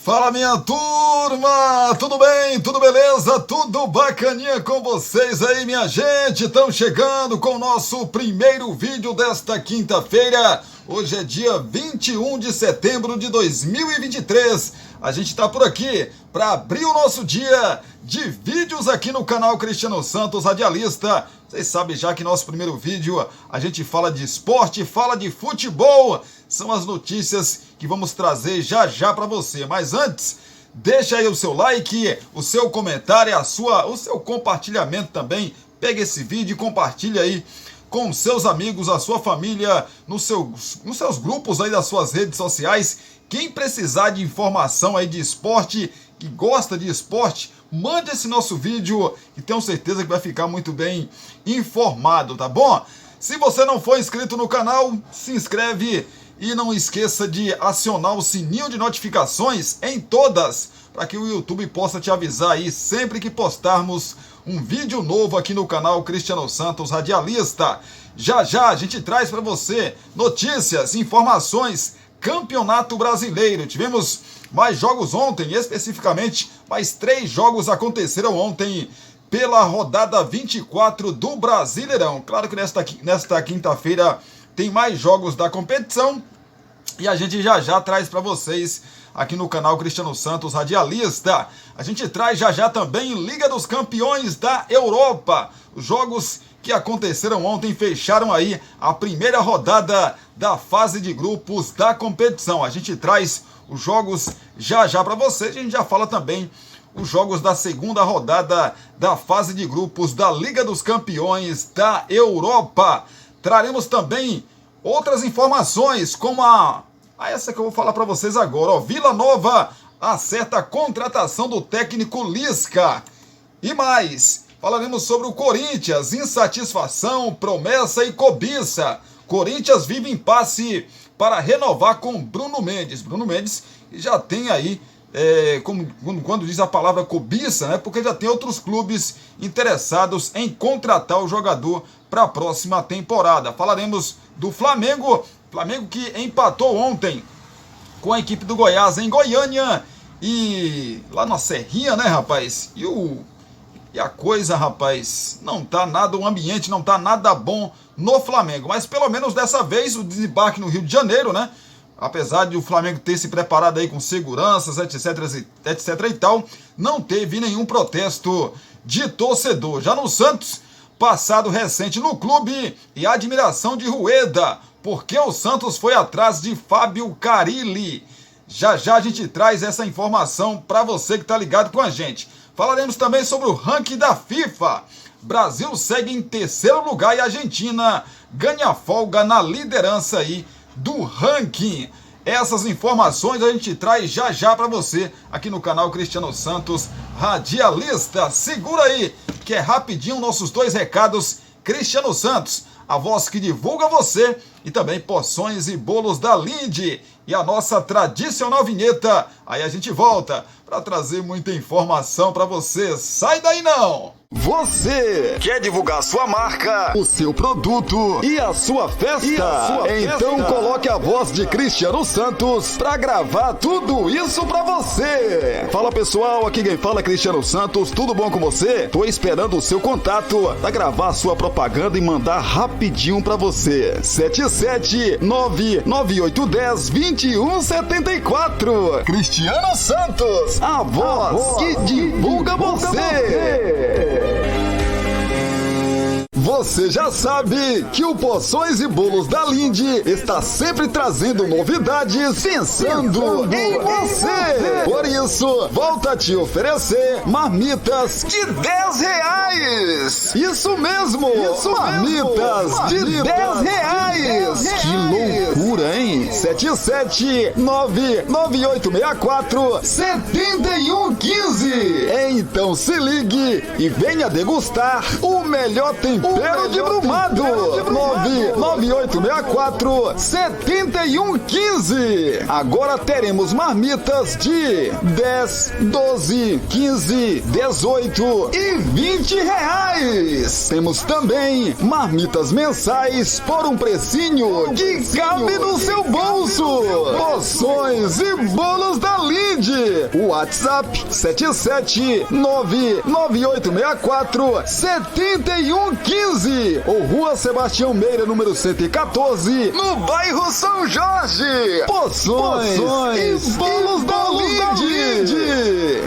Fala, minha turma! Tudo bem? Tudo beleza? Tudo bacaninha com vocês aí, minha gente? Estamos chegando com o nosso primeiro vídeo desta quinta-feira. Hoje é dia 21 de setembro de 2023. A gente está por aqui para abrir o nosso dia de vídeos aqui no canal Cristiano Santos Radialista. Vocês sabem já que nosso primeiro vídeo a gente fala de esporte, fala de futebol. São as notícias que vamos trazer já já para você. Mas antes, deixa aí o seu like, o seu comentário, o seu compartilhamento também. Pega esse vídeo e compartilha aí com seus amigos, a sua família, nos seus grupos aí das suas redes sociais. Quem precisar de informação aí de esporte, que gosta de esporte, mande esse nosso vídeo e tenho certeza que vai ficar muito bem informado, tá bom? Se você não for inscrito no canal, se inscreve e não esqueça de acionar o sininho de notificações em todas, para que o YouTube possa te avisar aí sempre que postarmos um vídeo novo aqui no canal Cristiano Santos Radialista. Já já a gente traz para você notícias, informações, Campeonato Brasileiro. Tivemos mais jogos ontem, especificamente mais 3 jogos aconteceram ontem pela rodada 24 do Brasileirão. Claro que nesta quinta-feira tem mais jogos da competição e a gente já já traz para vocês aqui no canal Cristiano Santos Radialista. A gente traz já já também Liga dos Campeões da Europa. Os jogos que aconteceram ontem fecharam aí a primeira rodada da fase de grupos da competição. A gente traz os jogos já já para vocês. A gente já fala também os jogos da segunda rodada da fase de grupos da Liga dos Campeões da Europa. Traremos também outras informações, como essa que eu vou falar para vocês agora. Vila Nova acerta a contratação do técnico Lisca. E mais, falaremos sobre o Corinthians, insatisfação, promessa e cobiça. Corinthians vive impasse para renovar com Bruno Mendes. Bruno Mendes já tem aí, quando diz a palavra cobiça, né? Porque já tem outros clubes interessados em contratar o jogador para a próxima temporada. Falaremos do Flamengo que empatou ontem com a equipe do Goiás em Goiânia e lá na Serrinha, né, rapaz? E a coisa, rapaz, o ambiente não tá nada bom no Flamengo. Mas pelo menos dessa vez o desembarque no Rio de Janeiro, né? Apesar de o Flamengo ter se preparado aí com seguranças, etc e tal, não teve nenhum protesto de torcedor. Já no Santos, passado recente no clube e admiração de Rueda, porque o Santos foi atrás de Fábio Carille. Já já a gente traz essa informação para você que tá ligado com a gente. Falaremos também sobre o ranking da FIFA. Brasil segue em terceiro lugar e a Argentina ganha folga na liderança aí do ranking. Essas informações a gente traz já já para você aqui no canal Cristiano Santos Radialista. Segura aí que é rapidinho nossos 2 recados. Cristiano Santos, a voz que divulga você, e também porções e bolos da Linde e a nossa tradicional vinheta. Aí a gente volta para trazer muita informação para você. Sai daí não! Você quer divulgar sua marca, o seu produto e a sua festa? Então coloque a voz de Cristiano Santos para gravar tudo isso para você. Fala pessoal, aqui quem fala é Cristiano Santos, tudo bom com você? Tô esperando o seu contato para gravar a sua propaganda e mandar rapidinho para você. 77998102174. Cristiano Santos, a voz que divulga você. Você já sabe que o Porções e Bolos da Linde está sempre trazendo novidades pensando em você. Por isso, volta a te oferecer marmitas de R$10. Isso mesmo, marmitas de R$10. Que loucura, hein? 77998647115. Então se ligue e venha degustar o melhor tempero de Brumado. 99864-7115. Agora teremos marmitas de 10, 12, 15, 18 e 20 reais. Temos também marmitas mensais por um precinho que cabe no seu bolso. Poções e bolos da Linde. WhatsApp 7799864-7115 ou Rua Sebastião Meira, número 114, no bairro São Jorge. Poções e bolos da Linde.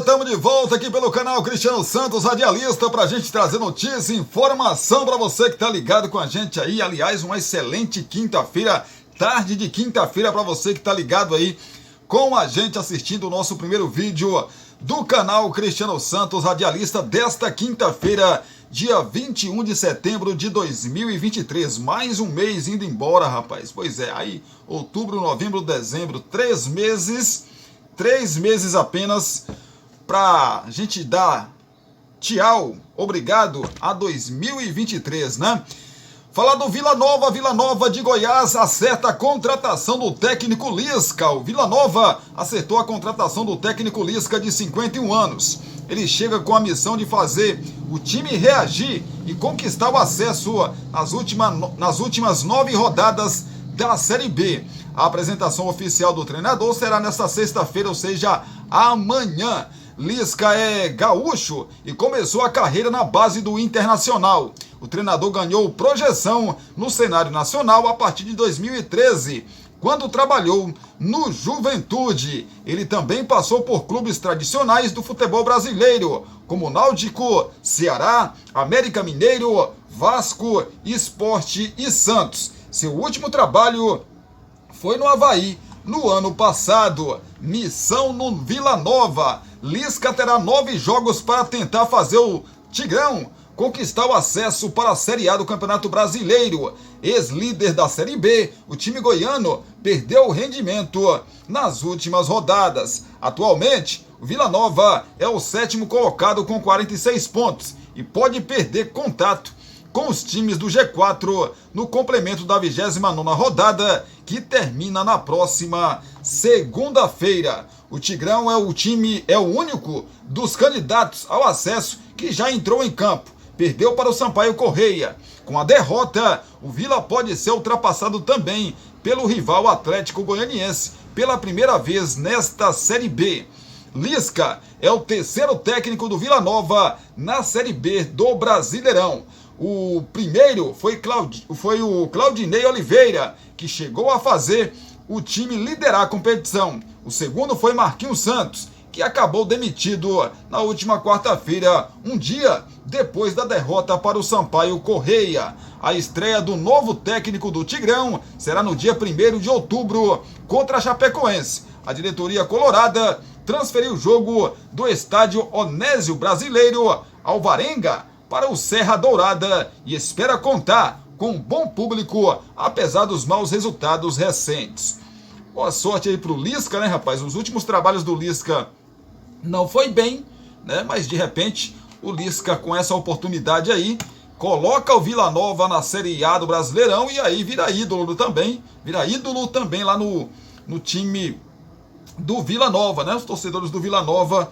Tamo de volta aqui pelo canal Cristiano Santos Radialista pra gente trazer notícia e informação pra você que tá ligado com a gente aí. Aliás, uma excelente quinta-feira, tarde de quinta-feira pra você que tá ligado aí com a gente assistindo o nosso primeiro vídeo do canal Cristiano Santos Radialista desta quinta-feira, dia 21 de setembro de 2023. Mais um mês indo embora, rapaz. Pois é, aí outubro, novembro, dezembro, 3 meses apenas pra gente dar tchau, obrigado a 2023, né? Falar do Vila Nova de Goiás acerta a contratação do técnico Lisca. O Vila Nova acertou a contratação do técnico Lisca de 51 anos. Ele chega com a missão de fazer o time reagir e conquistar o acesso nas últimas 9 rodadas da Série B. A apresentação oficial do treinador será nesta sexta-feira, ou seja, amanhã. Lisca é gaúcho e começou a carreira na base do Internacional. O treinador ganhou projeção no cenário nacional a partir de 2013, quando trabalhou no Juventude. Ele também passou por clubes tradicionais do futebol brasileiro, como Náutico, Ceará, América Mineiro, Vasco, Sport e Santos. Seu último trabalho foi no Avaí, no ano passado. Missão no Vila Nova. Lisca terá 9 jogos para tentar fazer o Tigrão conquistar o acesso para a Série A do Campeonato Brasileiro. Ex-líder da Série B, o time goiano perdeu o rendimento nas últimas rodadas. Atualmente, o Vila Nova é o 7º colocado com 46 pontos e pode perder contato com os times do G4 no complemento da 29ª rodada, que termina na próxima segunda-feira. O Tigrão é o único dos candidatos ao acesso que já entrou em campo. Perdeu para o Sampaio Correia. Com a derrota, o Vila pode ser ultrapassado também pelo rival Atlético Goianiense pela primeira vez nesta Série B. Lisca é o 3º técnico do Vila Nova na Série B do Brasileirão. O primeiro foi o Claudinei Oliveira, que chegou a fazer o time liderar a competição. O segundo foi Marquinhos Santos, que acabou demitido na última quarta-feira, um dia depois da derrota para o Sampaio Correia. A estreia do novo técnico do Tigrão será no dia 1º de outubro contra a Chapecoense. A diretoria colorada transferiu o jogo do estádio Onésio Brasileiro Alvarenga para o Serra Dourada e espera contar com um bom público, apesar dos maus resultados recentes. Boa sorte aí pro Lisca, né, rapaz? Os últimos trabalhos do Lisca não foi bem, né? Mas de repente o Lisca, com essa oportunidade aí, coloca o Vila Nova na Série A do Brasileirão e aí vira ídolo também lá no time do Vila Nova, né? Os torcedores do Vila Nova,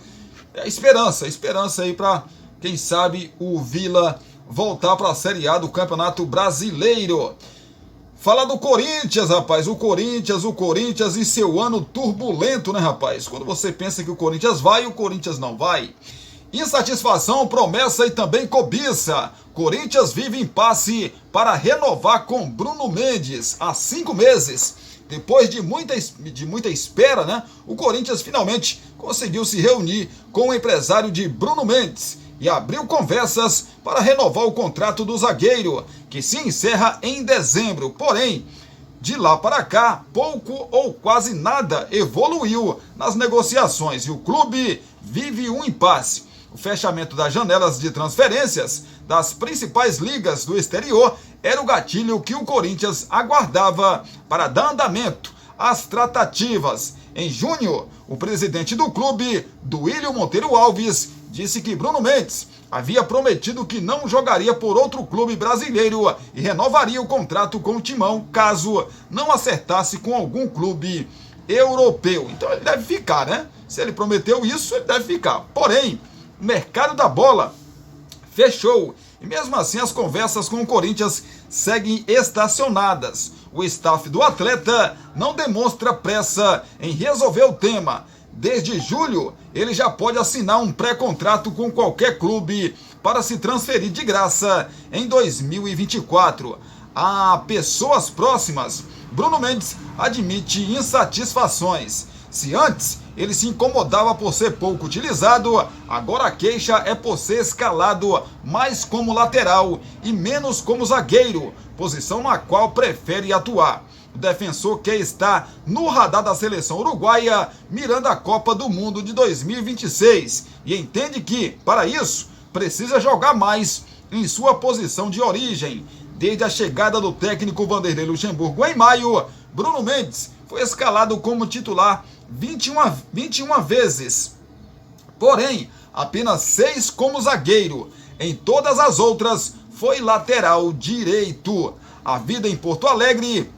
esperança aí para, quem sabe, o Vila voltar para a Série A do Campeonato Brasileiro. Falar do Corinthians, rapaz, o Corinthians e seu ano turbulento, né, rapaz? Quando você pensa que o Corinthians vai, o Corinthians não vai. Insatisfação, promessa e também cobiça. Corinthians vive impasse para renovar com Bruno Mendes há 5 meses. Depois de muita espera, né, o Corinthians finalmente conseguiu se reunir com o empresário de Bruno Mendes e abriu conversas para renovar o contrato do zagueiro, que se encerra em dezembro. Porém, De lá para cá, pouco ou quase nada evoluiu nas negociações e o clube vive um impasse. O fechamento das janelas de transferências das principais ligas do exterior era o gatilho que o Corinthians aguardava para dar andamento às tratativas. Em junho, o presidente do clube, Duílio Monteiro Alves, disse que Bruno Mendes havia prometido que não jogaria por outro clube brasileiro e renovaria o contrato com o Timão caso não acertasse com algum clube europeu. Então ele deve ficar, né? Se ele prometeu isso, ele deve ficar. Porém, o mercado da bola fechou e mesmo assim as conversas com o Corinthians seguem estacionadas. O staff do atleta não demonstra pressa em resolver o tema. Desde julho, ele já pode assinar um pré-contrato com qualquer clube para se transferir de graça em 2024. A pessoas próximas, Bruno Mendes admite insatisfações. Se antes ele se incomodava por ser pouco utilizado, agora a queixa é por ser escalado mais como lateral e menos como zagueiro, posição na qual prefere atuar. O defensor quer estar no radar da seleção uruguaia, mirando a Copa do Mundo de 2026, e entende que, para isso, precisa jogar mais em sua posição de origem. Desde a chegada do técnico Vanderlei Luxemburgo em maio, Bruno Mendes foi escalado como titular 21 vezes, porém, apenas 6 como zagueiro. Em todas as outras, foi lateral direito. A vida em Porto Alegre,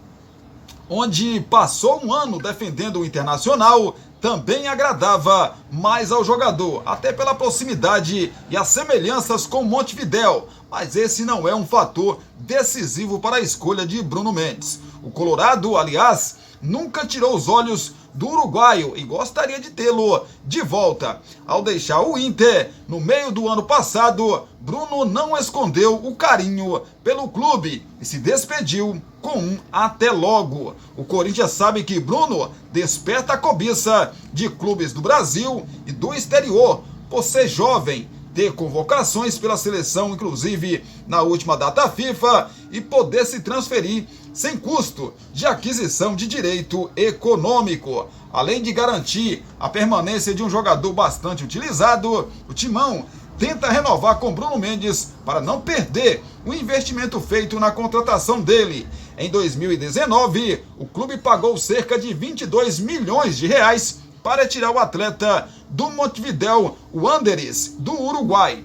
onde passou um ano defendendo o Internacional, também agradava mais ao jogador, até pela proximidade e as semelhanças com Montevidéu, mas esse não é um fator decisivo para a escolha de Bruno Mendes. O colorado, aliás, nunca tirou os olhos do uruguaio e gostaria de tê-lo de volta. Ao deixar o Inter no meio do ano passado, Bruno não escondeu o carinho pelo clube e se despediu com um até logo. O Corinthians sabe que Bruno desperta a cobiça de clubes do Brasil e do exterior por ser jovem, ter convocações pela seleção, inclusive na última data FIFA, e poder se transferir sem custo de aquisição de direito econômico. Além de garantir a permanência de um jogador bastante utilizado, o Timão tenta renovar com Bruno Mendes para não perder o investimento feito na contratação dele. Em 2019, o clube pagou cerca de 22 milhões de reais para tirar o atleta do Montevidéu Wanderers, do Uruguai.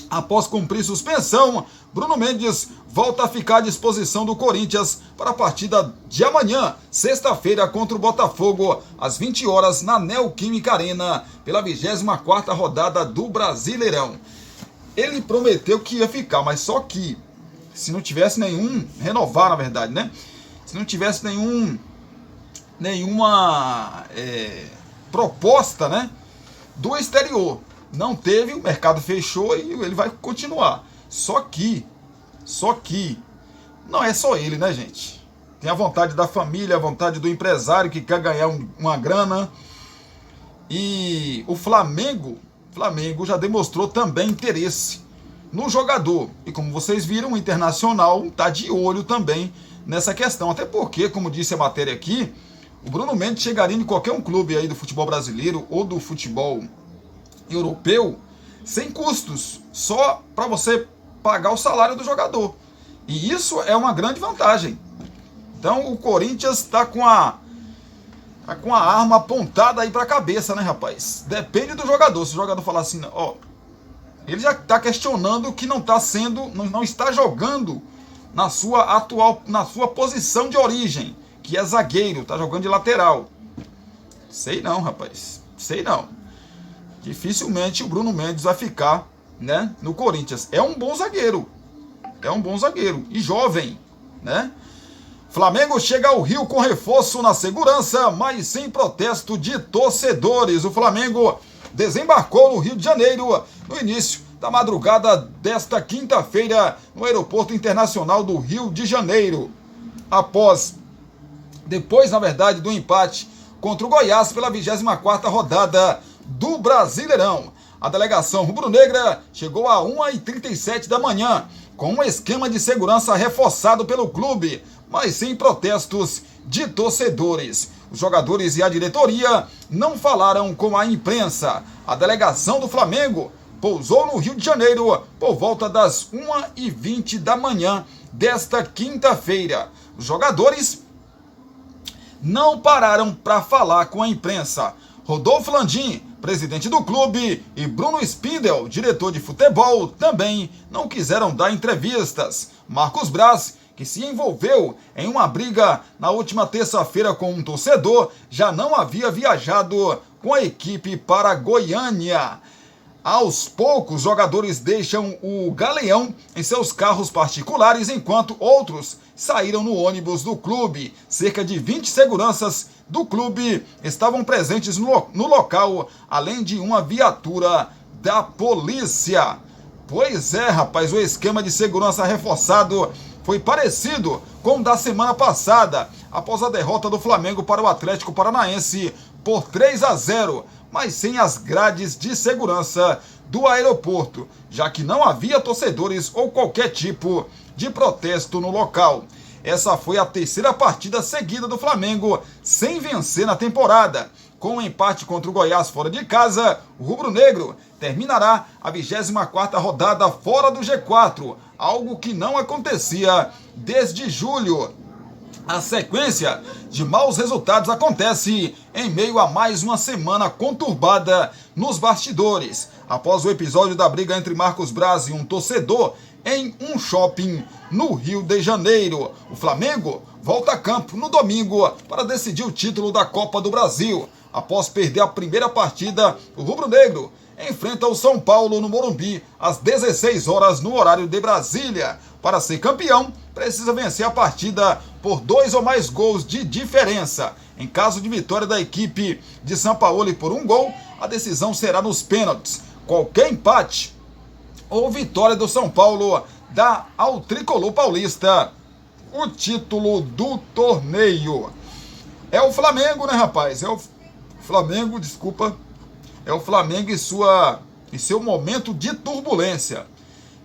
Após cumprir suspensão, Bruno Mendes volta a ficar à disposição do Corinthians para a partida de amanhã, sexta-feira, contra o Botafogo, às 20 horas, na Neoquímica Arena, pela 24ª rodada do Brasileirão. Ele prometeu que ia ficar, mas só que, se não tivesse renovar na verdade, né? Se não tivesse nenhuma proposta, né, do exterior. Não teve, o mercado fechou e ele vai continuar. Só que, não é só ele, né, gente? Tem a vontade da família, a vontade do empresário que quer ganhar uma grana. E o Flamengo já demonstrou também interesse no jogador. E como vocês viram, o Internacional está de olho também nessa questão. Até porque, como disse a matéria aqui, o Bruno Mendes chegaria em qualquer um clube aí do futebol brasileiro ou do futebol europeu sem custos, só para você pagar o salário do jogador. E isso é uma grande vantagem. Então o Corinthians está com a arma apontada aí para a cabeça, né, rapaz? Depende do jogador. Se o jogador falar assim, ó, ele já está questionando que não está jogando na sua posição de origem, que é zagueiro, tá jogando de lateral. Sei não, rapaz. Sei não. Dificilmente o Bruno Mendes vai ficar, né, no Corinthians. É um bom zagueiro. E jovem, né? Flamengo chega ao Rio com reforço na segurança, mas sem protesto de torcedores. O Flamengo desembarcou no Rio de Janeiro no início da madrugada desta quinta-feira no Aeroporto Internacional do Rio de Janeiro. Depois, na verdade, do empate contra o Goiás pela 24ª rodada do Brasileirão. A delegação rubro-negra chegou a 1h37 da manhã, com um esquema de segurança reforçado pelo clube, mas sem protestos de torcedores. Os jogadores e a diretoria não falaram com a imprensa. A delegação do Flamengo pousou no Rio de Janeiro por volta das 1h20 da manhã desta quinta-feira. Os jogadores não pararam para falar com a imprensa. Rodolfo Landim, presidente do clube, e Bruno Spindel, diretor de futebol, também não quiseram dar entrevistas. Marcos Braz, que se envolveu em uma briga na última terça-feira com um torcedor, já não havia viajado com a equipe para Goiânia. Aos poucos, jogadores deixam o Galeão em seus carros particulares, enquanto outros saíram no ônibus do clube. Cerca de 20 seguranças do clube estavam presentes no local, além de uma viatura da polícia. Pois é, rapaz, o esquema de segurança reforçado foi parecido com o da semana passada, após a derrota do Flamengo para o Atlético Paranaense por 3-0, mas sem as grades de segurança do aeroporto, já que não havia torcedores ou qualquer tipo de protesto no local. Essa foi a terceira partida seguida do Flamengo sem vencer na temporada. Com o empate contra o Goiás fora de casa, o rubro-negro terminará a 24ª rodada fora do G4, algo que não acontecia desde julho. A sequência de maus resultados acontece em meio a mais uma semana conturbada nos bastidores, após o episódio da briga entre Marcos Braz e um torcedor em um shopping no Rio de Janeiro. O Flamengo volta a campo no domingo para decidir o título da Copa do Brasil. Após perder a primeira partida, o rubro-negro enfrenta o São Paulo no Morumbi às 16 horas no horário de Brasília. Para ser campeão, precisa vencer a partida por 2 ou mais gols de diferença. Em caso de vitória da equipe de São Paulo por 1 gol, a decisão será nos pênaltis. Qualquer empate ou vitória do São Paulo dá ao tricolor paulista o título do torneio. É o Flamengo, né, rapaz? É o Flamengo, desculpa. É o Flamengo em seu momento de turbulência.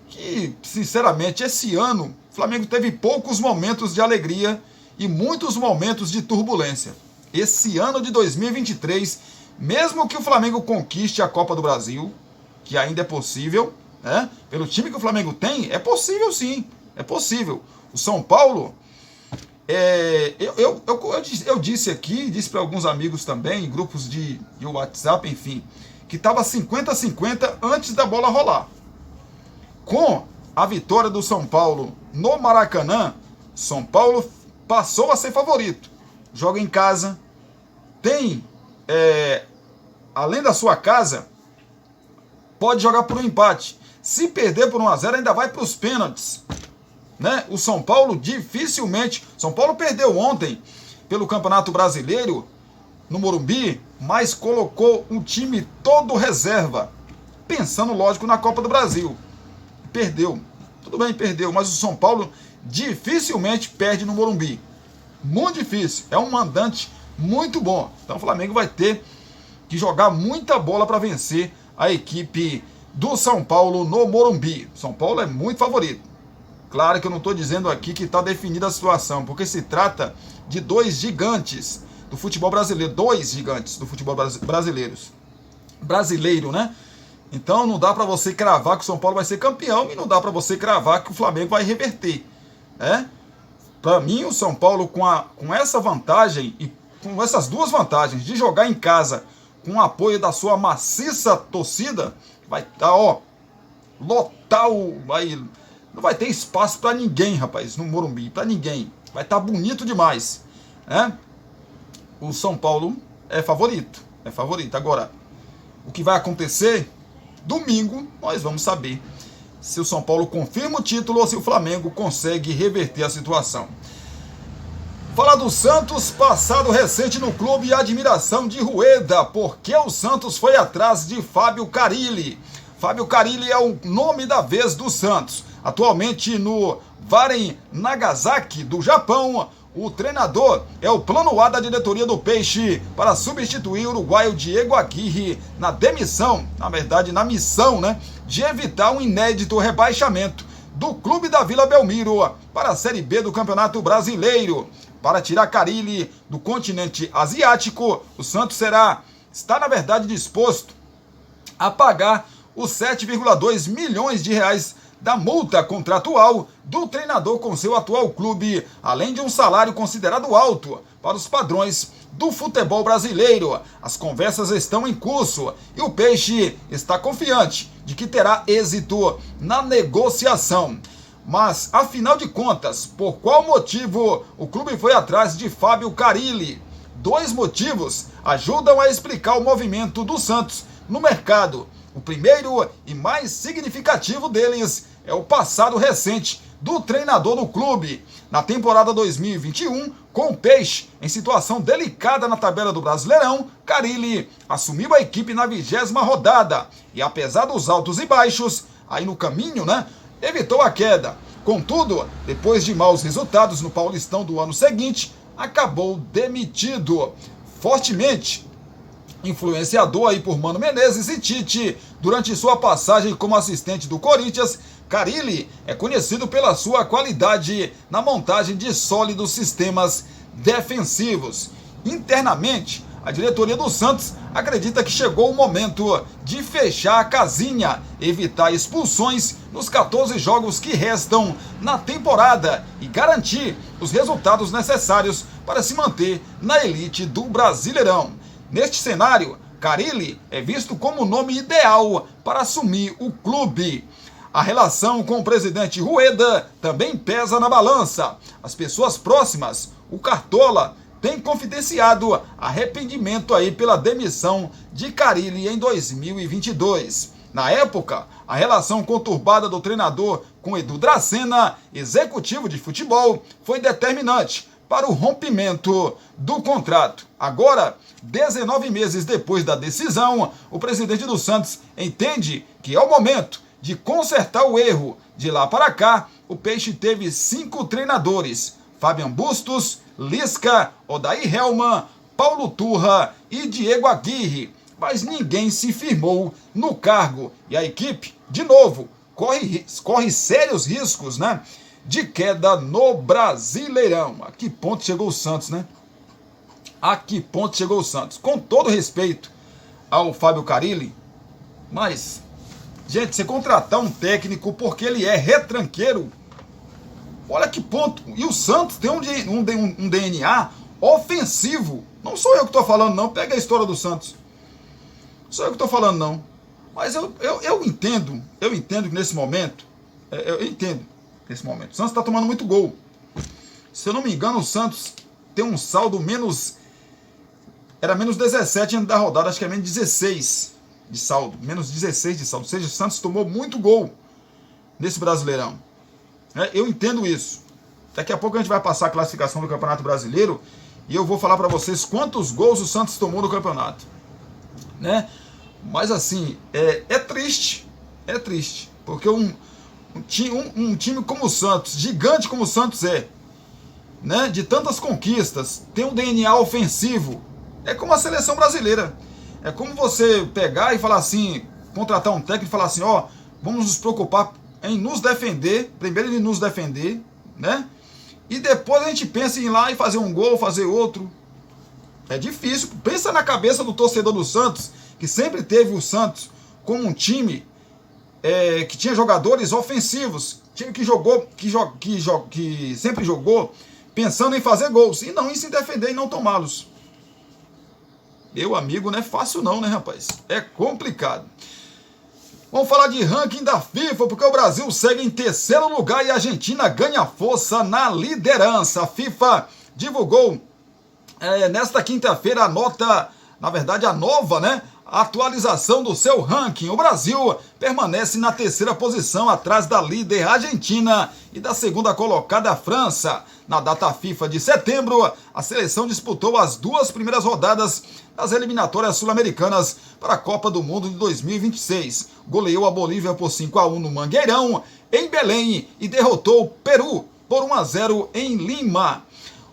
Que, sinceramente, esse ano o Flamengo teve poucos momentos de alegria e muitos momentos de turbulência. Esse ano de 2023, mesmo que o Flamengo conquiste a Copa do Brasil, que ainda é possível, né? Pelo time que o Flamengo tem, é possível sim, é possível. O São Paulo, eu disse aqui, disse para alguns amigos também, em grupos de WhatsApp, enfim, que estava 50-50 antes da bola rolar. Com a vitória do São Paulo no Maracanã, São Paulo passou a ser favorito. Joga em casa, tem, além da sua casa, pode jogar por um empate. Se perder por 1-0, ainda vai para os pênaltis, né? O São Paulo dificilmente... São Paulo perdeu ontem pelo Campeonato Brasileiro no Morumbi, mas colocou um time todo reserva, pensando, lógico, na Copa do Brasil. Perdeu. Tudo bem, perdeu, mas o São Paulo dificilmente perde no Morumbi. Muito difícil. É um mandante muito bom. Então o Flamengo vai ter que jogar muita bola para vencer a equipe do São Paulo no Morumbi. São Paulo é muito favorito. Claro que eu não estou dizendo aqui que está definida a situação, porque se trata de dois gigantes do futebol brasileiro. Dois gigantes do futebol brasileiro, né? Então não dá para você cravar que o São Paulo vai ser campeão e não dá para você cravar que o Flamengo vai reverter, né? Para mim, o São Paulo com essa vantagem e com essas duas vantagens de jogar em casa com o apoio da sua maciça torcida, vai estar, lotar não vai ter espaço para ninguém, rapaz, no Morumbi, para ninguém. Vai estar bonito demais, né? O São Paulo é favorito. Agora, o que vai acontecer domingo, nós vamos saber se o São Paulo confirma o título ou se o Flamengo consegue reverter a situação. Falar do Santos, passado recente no clube e admiração de Rueda, porque o Santos foi atrás de Fábio Carille. Fábio Carille é o nome da vez do Santos. Atualmente no Varen Nagasaki, do Japão, o treinador é o plano A da diretoria do Peixe para substituir o uruguaio Diego Aguirre na missão, né, de evitar um inédito rebaixamento do Clube da Vila Belmiro para a Série B do Campeonato Brasileiro. Para tirar Carille do continente asiático, o Santos está na verdade disposto a pagar os 7,2 milhões de reais da multa contratual do treinador com seu atual clube, além de um salário considerado alto para os padrões do futebol brasileiro. As conversas estão em curso e o Peixe está confiante de que terá êxito na negociação. Mas, afinal de contas, por qual motivo o clube foi atrás de Fábio Carille? 2 motivos ajudam a explicar o movimento do Santos no mercado. O primeiro e mais significativo deles é o passado recente do treinador do clube. Na temporada 2021, com o Peixe em situação delicada na tabela do Brasileirão, Carille assumiu a equipe na 20ª rodada e, apesar dos altos e baixos, aí no caminho, evitou a queda. Contudo, depois de maus resultados no Paulistão do ano seguinte, acabou demitido. Fortemente influenciador aí por Mano Menezes e Tite, durante sua passagem como assistente do Corinthians, Carille é conhecido pela sua qualidade na montagem de sólidos sistemas defensivos. Internamente, a diretoria do Santos acredita que chegou o momento de fechar a casinha, evitar expulsões nos 14 jogos que restam na temporada e garantir os resultados necessários para se manter na elite do Brasileirão. Neste cenário, Carille é visto como o nome ideal para assumir o clube. A relação com o presidente Rueda também pesa na balança. As pessoas próximas, o Cartola, tem confidenciado arrependimento aí pela demissão de Carille em 2022. Na época, a relação conturbada do treinador com Edu Dracena, executivo de futebol, foi determinante para o rompimento do contrato. Agora, 19 meses depois da decisão, o presidente do Santos entende que é o momento de consertar o erro. De lá para cá, o Peixe teve 5 treinadores: Fabian Bustos, Lisca, Odair Hellmann, Paulo Turra e Diego Aguirre, mas ninguém se firmou no cargo. E a equipe, de novo, corre sérios riscos, de queda no Brasileirão. A que ponto chegou o Santos, A que ponto chegou o Santos? Com todo respeito ao Fábio Carille, mas, gente, você contratar um técnico porque ele é retranqueiro, olha que ponto. E o Santos tem um DNA ofensivo. Não sou eu que estou falando, não. Pega a história do Santos. Não sou eu que estou falando, não. Mas eu entendo que nesse momento, o Santos está tomando muito gol. Se eu não me engano, o Santos tem um saldo era menos 17 antes da rodada, acho que é menos 16 de saldo. Menos 16 de saldo. Ou seja, o Santos tomou muito gol nesse Brasileirão. Eu entendo isso. Daqui a pouco a gente vai passar a classificação do Campeonato Brasileiro e eu vou falar para vocês quantos gols o Santos tomou no campeonato. Mas assim, é triste. É triste. Porque um time como o Santos, gigante como o Santos de tantas conquistas, tem um DNA ofensivo. É como a seleção brasileira. É como você pegar e falar assim, contratar um técnico e falar assim, vamos nos preocupar em nos defender, primeiro em nos defender, e depois a gente pensa em ir lá e fazer um gol, fazer outro. É difícil. Pensa na cabeça do torcedor do Santos, que sempre teve o Santos como um time que tinha jogadores ofensivos, time que sempre jogou pensando em fazer gols, e não em se defender e não tomá-los. Meu amigo, não é fácil não, rapaz? É complicado. Vamos falar de ranking da FIFA, porque o Brasil segue em 3º lugar e a Argentina ganha força na liderança. A FIFA divulgou nesta quinta-feira a nova, atualização do seu ranking. O Brasil permanece na 3ª posição, atrás da líder Argentina e da 2ª colocada França. Na data FIFA de setembro, a seleção disputou as 2 primeiras rodadas das eliminatórias sul-americanas para a Copa do Mundo de 2026. Goleou a Bolívia por 5-1 no Mangueirão, em Belém, e derrotou o Peru por 1-0 em Lima.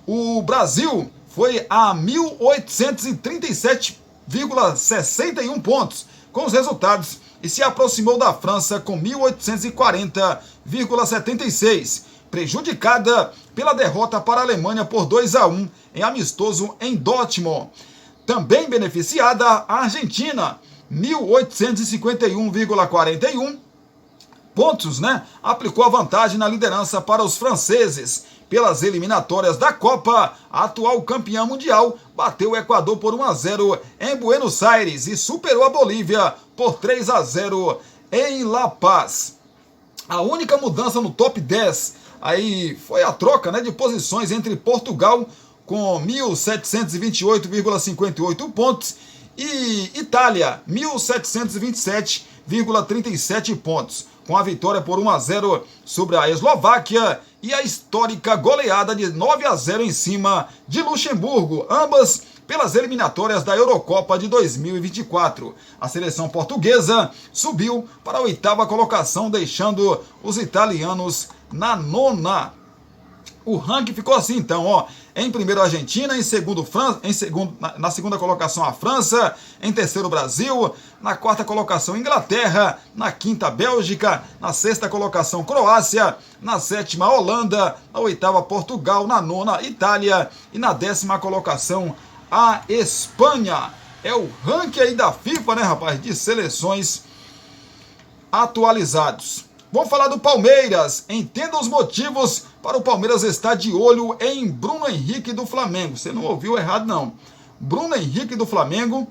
O Brasil foi a 1.837,61 pontos com os resultados e se aproximou da França com 1.840,76, prejudicada pela derrota para a Alemanha por 2-1 em amistoso em Dortmund. Também beneficiada a Argentina, 1.851,41 pontos, aplicou a vantagem na liderança para os franceses. Pelas eliminatórias da Copa, a atual campeã mundial bateu o Equador por 1-0 em Buenos Aires e superou a Bolívia por 3-0 em La Paz. A única mudança no top 10 aí foi a troca, de posições entre Portugal com 1.728,58 pontos e Itália 1.727,37 pontos, com a vitória por 1-0 sobre a Eslováquia e a histórica goleada de 9-0 em cima de Luxemburgo, ambas pelas eliminatórias da Eurocopa de 2024. A seleção portuguesa subiu para a 8ª colocação, deixando os italianos na 9ª. O ranking ficou assim, então, em primeiro a Argentina, na segunda colocação a França, em terceiro o Brasil, na 4ª colocação Inglaterra, na 5ª Bélgica, na 6ª colocação Croácia, na 7ª Holanda, na 8ª Portugal, na 9ª Itália e na 10ª colocação a Espanha. É o ranking aí da FIFA, rapaz, de seleções atualizados. Vamos falar do Palmeiras. Entenda os motivos para o Palmeiras estar de olho em Bruno Henrique do Flamengo. Você não ouviu errado, não. Bruno Henrique do Flamengo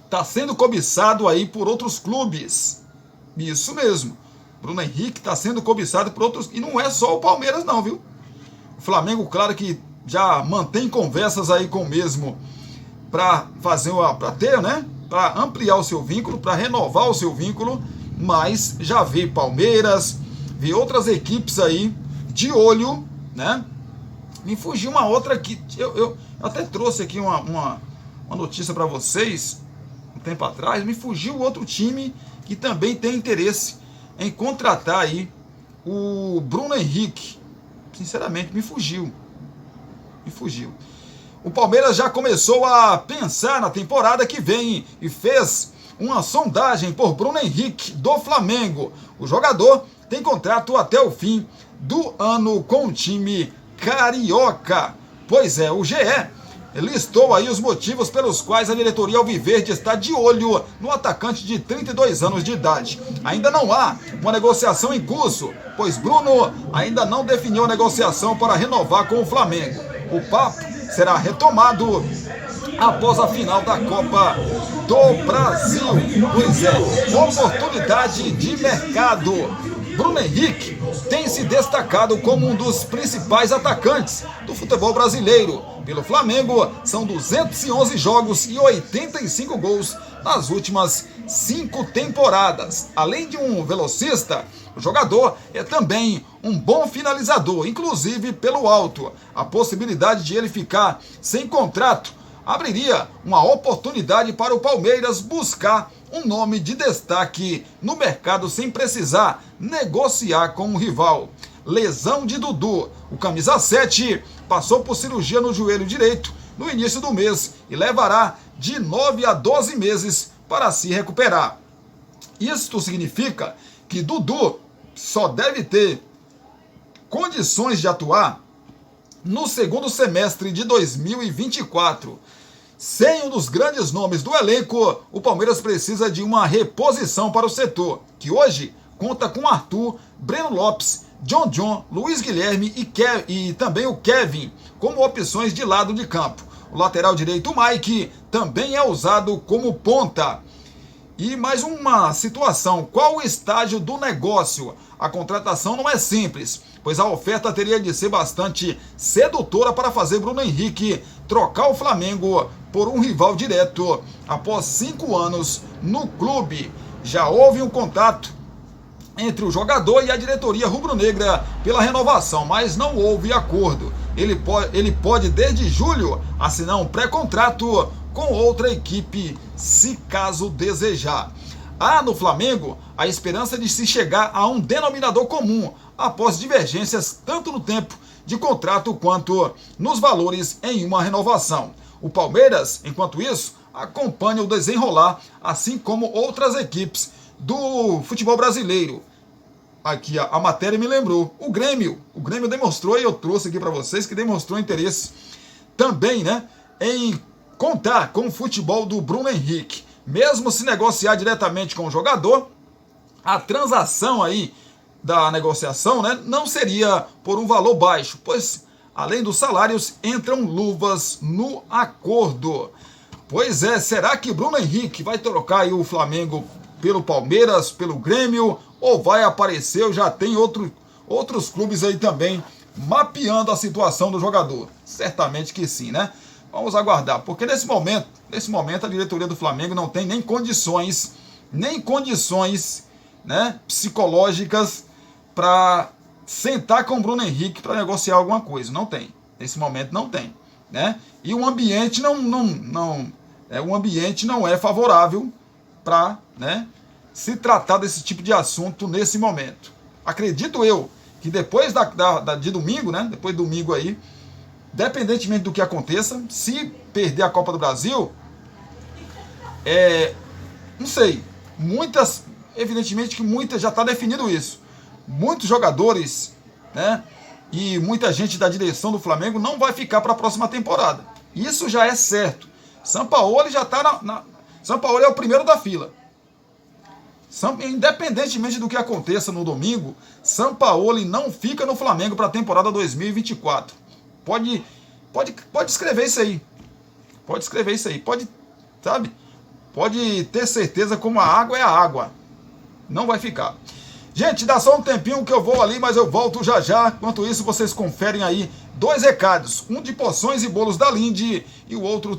está sendo cobiçado aí por outros clubes. Isso mesmo. Bruno Henrique está sendo cobiçado por outros... E não é só o Palmeiras, não, viu? O Flamengo, claro que já mantém conversas aí com o mesmo para para ampliar o seu vínculo, para renovar o seu vínculo, mas já vi Palmeiras, vi outras equipes aí de olho, Me fugiu uma outra aqui, eu até trouxe aqui uma notícia para vocês um tempo atrás, me fugiu outro time que também tem interesse em contratar aí o Bruno Henrique. Sinceramente, me fugiu. O Palmeiras já começou a pensar na temporada que vem e fez uma sondagem por Bruno Henrique do Flamengo. O jogador tem contrato até o fim do ano com o time carioca. Pois é, o GE listou aí os motivos pelos quais a diretoria alviverde está de olho no atacante de 32 anos de idade. Ainda não há uma negociação em curso, pois Bruno ainda não definiu a negociação para renovar com o Flamengo. O papo será retomado após a final da Copa do Brasil. Pois é, oportunidade de mercado. Bruno Henrique tem se destacado como um dos principais atacantes do futebol brasileiro. Pelo Flamengo, são 211 jogos e 85 gols nas últimas 5 temporadas. Além de um velocista, o jogador é também um bom finalizador, inclusive pelo alto. A possibilidade de ele ficar sem contrato abriria uma oportunidade para o Palmeiras buscar um nome de destaque no mercado sem precisar negociar com um rival. Lesão de Dudu. O camisa 7 passou por cirurgia no joelho direito no início do mês e levará de 9 a 12 meses para se recuperar. Isto significa que Dudu só deve ter condições de atuar no segundo semestre de 2024. Sem um dos grandes nomes do elenco, o Palmeiras precisa de uma reposição para o setor, que hoje conta com Arthur, Breno Lopes, John, Luiz Guilherme e também o Kevin como opções de lado de campo. O lateral direito, Mike, também é usado como ponta. E mais uma situação, qual o estágio do negócio? A contratação não é simples, pois a oferta teria de ser bastante sedutora para fazer Bruno Henrique trocar o Flamengo por um rival direto após 5 anos no clube. Já houve um contato entre o jogador e a diretoria rubro-negra pela renovação, mas não houve acordo. Ele pode desde julho assinar um pré-contrato com outra equipe, se caso desejar. Há no Flamengo a esperança de se chegar a um denominador comum após divergências tanto no tempo de contrato quanto nos valores em uma renovação. O Palmeiras, enquanto isso, acompanhe o desenrolar, assim como outras equipes do futebol brasileiro. Aqui a matéria me lembrou, o Grêmio demonstrou, e eu trouxe aqui para vocês, que demonstrou interesse também, né, em contar com o futebol do Bruno Henrique. Mesmo se negociar diretamente com o jogador, a transação aí da negociação, né, não seria por um valor baixo, pois além dos salários entram luvas no acordo. Pois é, será que Bruno Henrique vai trocar aí o Flamengo pelo Palmeiras, pelo Grêmio, ou vai aparecer, ou já tem outros clubes aí também mapeando a situação do jogador? Certamente que sim, né? Vamos aguardar, porque nesse momento a diretoria do Flamengo não tem nem condições, né, psicológicas para sentar com o Bruno Henrique para negociar alguma coisa. Não tem. Nesse momento não tem, né? E o ambiente o ambiente não é favorável para, né, se tratar desse tipo de assunto nesse momento. Acredito eu que depois de domingo, né, depois de domingo aí, independentemente do que aconteça, se perder a Copa do Brasil, não sei, evidentemente que muitas, já está definido isso, muitos jogadores, né, e muita gente da direção do Flamengo não vai ficar para a próxima temporada. Isso já é certo. Sampaoli já está Sampaoli é o primeiro da fila. Independentemente do que aconteça no domingo, Sampaoli não fica no Flamengo para a temporada 2024. Pode escrever isso aí. Pode ter certeza, como a água é a água. Não vai ficar. Gente, dá só um tempinho que eu vou ali, mas eu volto já já. Enquanto isso, vocês conferem aí 2 recados. Um de porções e bolos da Linde e o outro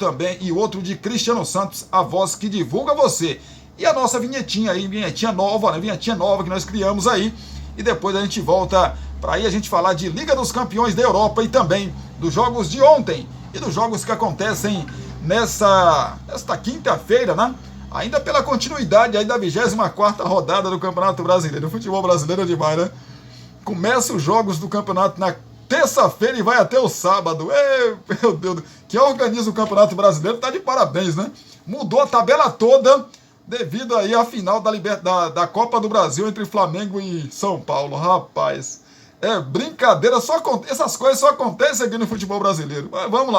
de Cristiano Santos, a voz que divulga você. E a nossa vinhetinha aí, vinhetinha nova que nós criamos aí. E depois a gente volta para aí a gente falar de Liga dos Campeões da Europa e também dos jogos de ontem e dos jogos que acontecem nesta quinta-feira, né? Ainda pela continuidade aí da 24ª rodada do Campeonato Brasileiro. O futebol brasileiro é demais, né? Começa os jogos do campeonato na terça-feira e vai até o sábado. Meu Deus, quem organiza o Campeonato Brasileiro tá de parabéns, né? Mudou a tabela toda devido aí à final da Copa do Brasil entre Flamengo e São Paulo. Rapaz, é brincadeira, essas coisas só acontecem aqui no futebol brasileiro. Mas vamos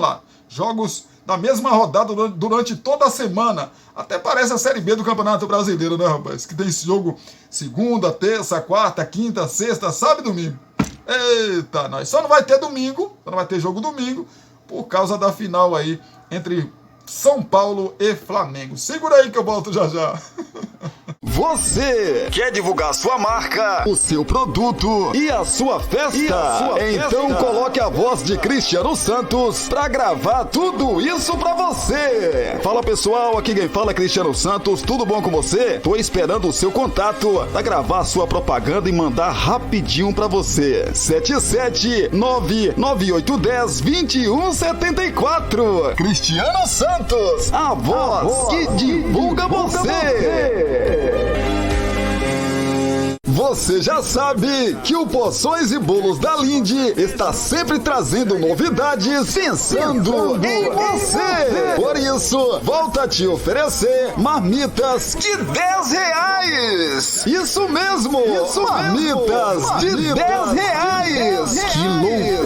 lá. Jogos da mesma rodada durante toda a semana. Até parece a Série B do Campeonato Brasileiro, né, rapaz? Que tem esse jogo segunda, terça, quarta, quinta, sexta, sábado e domingo. Eita, nós só não vai ter jogo domingo, por causa da final aí entre São Paulo e Flamengo. Segura aí que eu volto já já. Você quer divulgar sua marca, o seu produto e a sua festa? Então coloque a voz de Cristiano Santos pra gravar tudo isso pra você. Fala pessoal, aqui quem fala é Cristiano Santos, tudo bom com você? Tô esperando o seu contato pra gravar sua propaganda e mandar rapidinho pra você. 77998102174. Cristiano Santos, a voz que divulga você. Você já sabe que o Porções e Bolos da Linde está sempre trazendo novidades pensando em você. Por isso, volta a te oferecer marmitas de R$10. Isso mesmo, marmitas de R$10. Que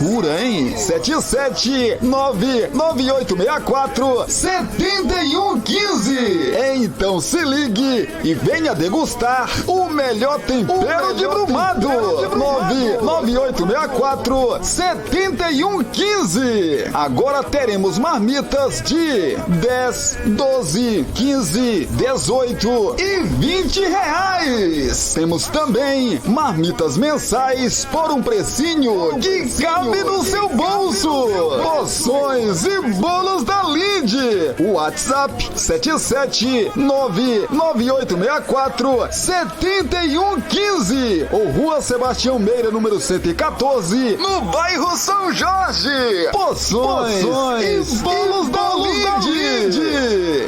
loucura, hein? 77998647115. Então se ligue e venha degustar o melhor tempero de Brumado. 998647115. Agora teremos marmitas de 10, 12, 15, 18 e R$20. Temos também marmitas mensais por um precinho que cabe no seu bolso. Porções e Bolos da Linde. WhatsApp 77998647115 ou Rua Sebastião Meira, número 114, no bairro São Jorge. Porções e Bolos da Linde.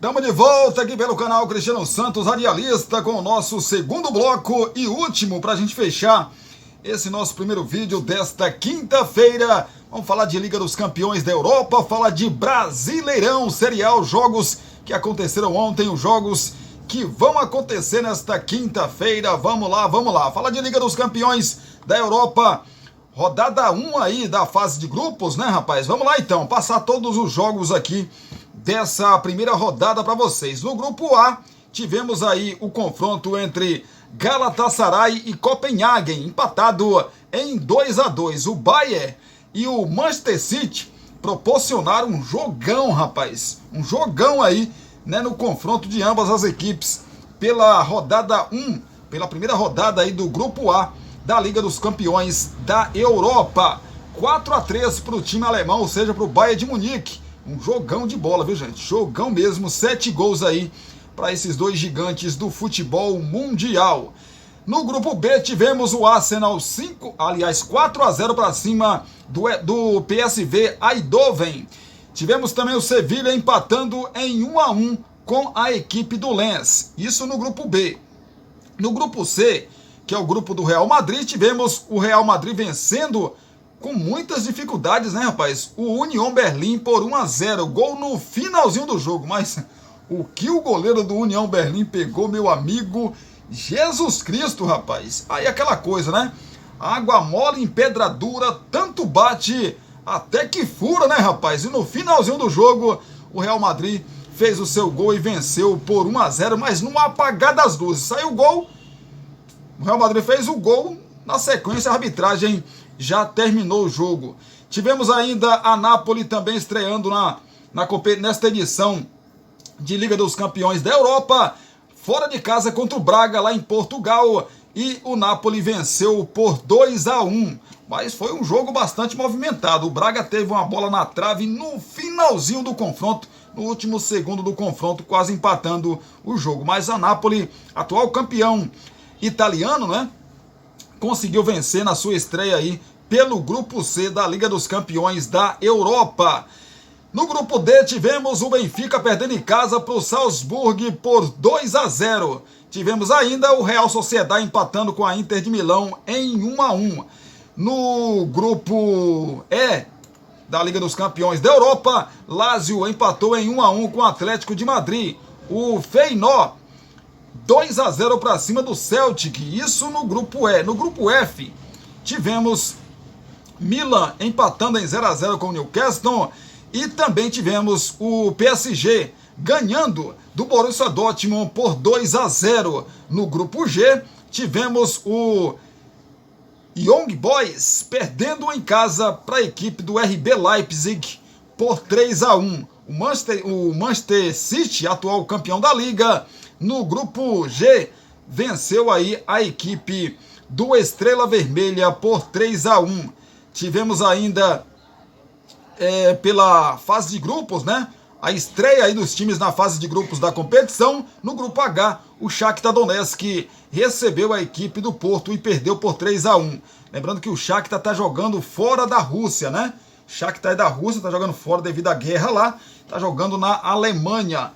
Estamos de volta aqui pelo canal Cristiano Santos Radialista com o nosso segundo bloco e último para a gente fechar esse nosso primeiro vídeo desta quinta-feira. Vamos falar de Liga dos Campeões da Europa, falar de Brasileirão, Série A, os jogos que aconteceram ontem, os jogos que vão acontecer nesta quinta-feira. Vamos lá. Falar de Liga dos Campeões da Europa, rodada 1 aí da fase de grupos, né, rapaz? Vamos lá então, passar todos os jogos aqui dessa primeira rodada para vocês. No grupo A, tivemos aí o confronto entre Galatasaray e Copenhagen, empatado em 2-2. O Bayern e o Manchester City proporcionaram um jogão, rapaz. Um jogão aí, né, no confronto de ambas as equipes pela rodada 1, pela primeira rodada aí do grupo A da Liga dos Campeões da Europa. 4-3 para o time alemão, ou seja, para o Bayern de Munique. Um jogão de bola, viu, gente? Jogão mesmo, 7 gols aí para esses dois gigantes do futebol mundial. No grupo B tivemos o Arsenal 4-0 para cima do PSV Eindhoven. Tivemos também o Sevilha empatando em 1-1 com a equipe do Lens. Isso no grupo B. No grupo C, que é o grupo do Real Madrid, tivemos o Real Madrid vencendo com muitas dificuldades, né, rapaz? O Union Berlin por 1-0, gol no finalzinho do jogo, mas o que o goleiro do Union Berlin pegou, meu amigo, Jesus Cristo, rapaz. Aí aquela coisa, né? Água mole em pedra dura, tanto bate até que fura, né, rapaz? E no finalzinho do jogo, o Real Madrid fez o seu gol e venceu por 1-0, mas no apagar das luzes. Saiu o gol, o Real Madrid fez o gol, na sequência a arbitragem já terminou o jogo. Tivemos ainda a Napoli também estreando nesta edição de Liga dos Campeões da Europa, fora de casa contra o Braga, lá em Portugal, e o Napoli venceu por 2-1, mas foi um jogo bastante movimentado. O Braga teve uma bola na trave no finalzinho do confronto, no último segundo do confronto, quase empatando o jogo, mas a Napoli, atual campeão italiano, né, conseguiu vencer na sua estreia aí pelo grupo C da Liga dos Campeões da Europa. No grupo D tivemos o Benfica perdendo em casa para o Salzburg por 2-0. Tivemos ainda o Real Sociedad empatando com a Inter de Milão em 1-1. No grupo E da Liga dos Campeões da Europa, Lazio empatou em 1-1 com o Atlético de Madrid. O Feyenoord 2-0 para cima do Celtic, isso no grupo E. No grupo F, tivemos Milan empatando em 0-0 com o Newcastle e também tivemos o PSG ganhando do Borussia Dortmund por 2-0. No grupo G, tivemos o Young Boys perdendo em casa para a equipe do RB Leipzig por 3-1. O Manchester City, atual campeão da Liga, no grupo G, venceu aí a equipe do Estrela Vermelha por 3-1. Tivemos ainda pela fase de grupos, né? A estreia aí dos times na fase de grupos da competição. No grupo H, o Shakhtar Donetsk recebeu a equipe do Porto e perdeu por 3-1. Lembrando que o Shakhtar está jogando fora da Rússia, né? O Shakhtar é da Rússia, está jogando fora devido à guerra lá, está jogando na Alemanha.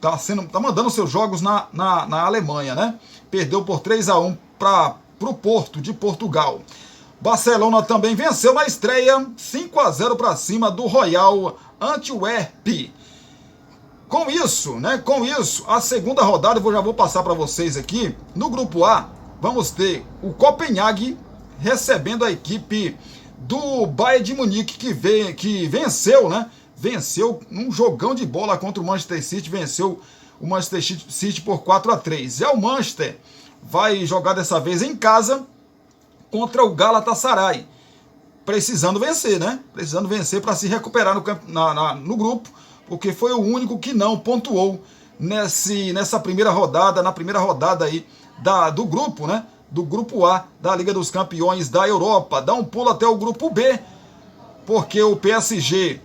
Tá mandando seus jogos na Alemanha, né? Perdeu por 3-1 para o Porto de Portugal. Barcelona também venceu na estreia, 5-0 para cima do Royal Antwerp. Com isso, a segunda rodada, eu já vou passar para vocês aqui. No grupo A, vamos ter o Copenhague recebendo a equipe do Bayern de Munique, que venceu, né? Venceu um jogão de bola contra o Manchester City, venceu o Manchester City por 4-3. O Manchester vai jogar dessa vez em casa contra o Galatasaray, precisando vencer, né? Precisando vencer para se recuperar no grupo, porque foi o único que não pontuou nessa primeira rodada, na primeira rodada aí do grupo, né? Do grupo A da Liga dos Campeões da Europa. Dá um pulo até o grupo B, porque o PSG...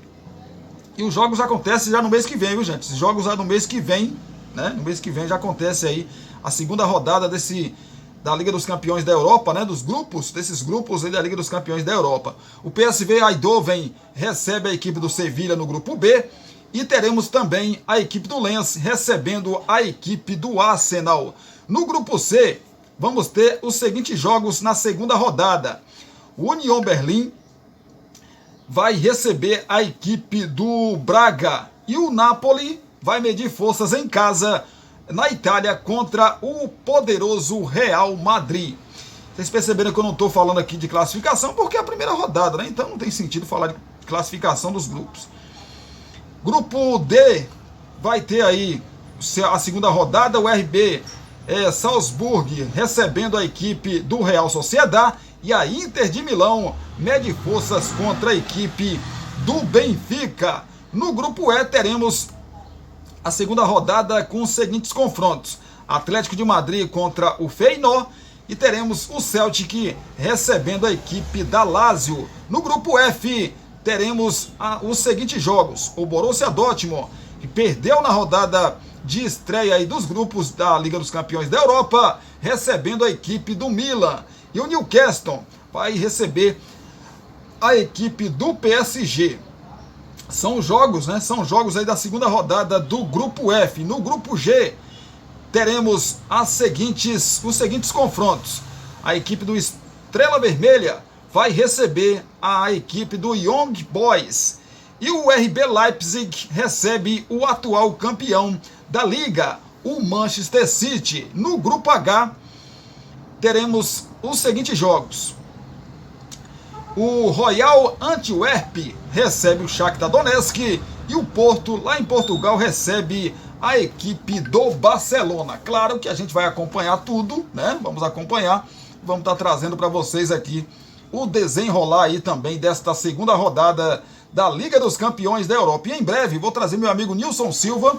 E os jogos acontecem já no mês que vem, viu, gente? Os jogos já no mês que vem, né? No mês que vem já acontece aí a segunda rodada da Liga dos Campeões da Europa, né? Desses grupos aí da Liga dos Campeões da Europa. O PSV Eindhoven recebe a equipe do Sevilha no grupo B E teremos também a equipe do Lens recebendo a equipe do Arsenal. No grupo C, vamos ter os seguintes jogos na segunda rodada. O Union Berlim vai receber a equipe do Braga. E o Napoli vai medir forças em casa, na Itália, contra o poderoso Real Madrid. Vocês perceberam que eu não estou falando aqui de classificação, porque é a primeira rodada, né? Então não tem sentido falar de classificação dos grupos. Grupo D vai ter aí a segunda rodada, o RB Salzburg recebendo a equipe do Real Sociedad, e a Inter de Milão mede forças contra a equipe do Benfica. No grupo E teremos a segunda rodada com os seguintes confrontos: Atlético de Madrid contra o Feyenoord, e teremos o Celtic recebendo a equipe da Lazio. No grupo F teremos os seguintes jogos: o Borussia Dortmund, que perdeu na rodada de estreia aí dos grupos da Liga dos Campeões da Europa, recebendo a equipe do Milan. E o Newcastle vai receber a equipe do PSG. São jogos, né? São jogos aí da segunda rodada do grupo F. No grupo G teremos os seguintes confrontos: a equipe do Estrela Vermelha vai receber a equipe do Young Boys, e o RB Leipzig recebe o atual campeão da Liga, o Manchester City. No grupo H teremos os seguintes jogos: o Royal Antwerp recebe o Shakhtar Donetsk, e o Porto, lá em Portugal, recebe a equipe do Barcelona. Claro que a gente vai acompanhar tudo, né? Vamos acompanhar, vamos estar trazendo para vocês aqui o desenrolar aí também desta segunda rodada da Liga dos Campeões da Europa. E em breve vou trazer meu amigo Nilson Silva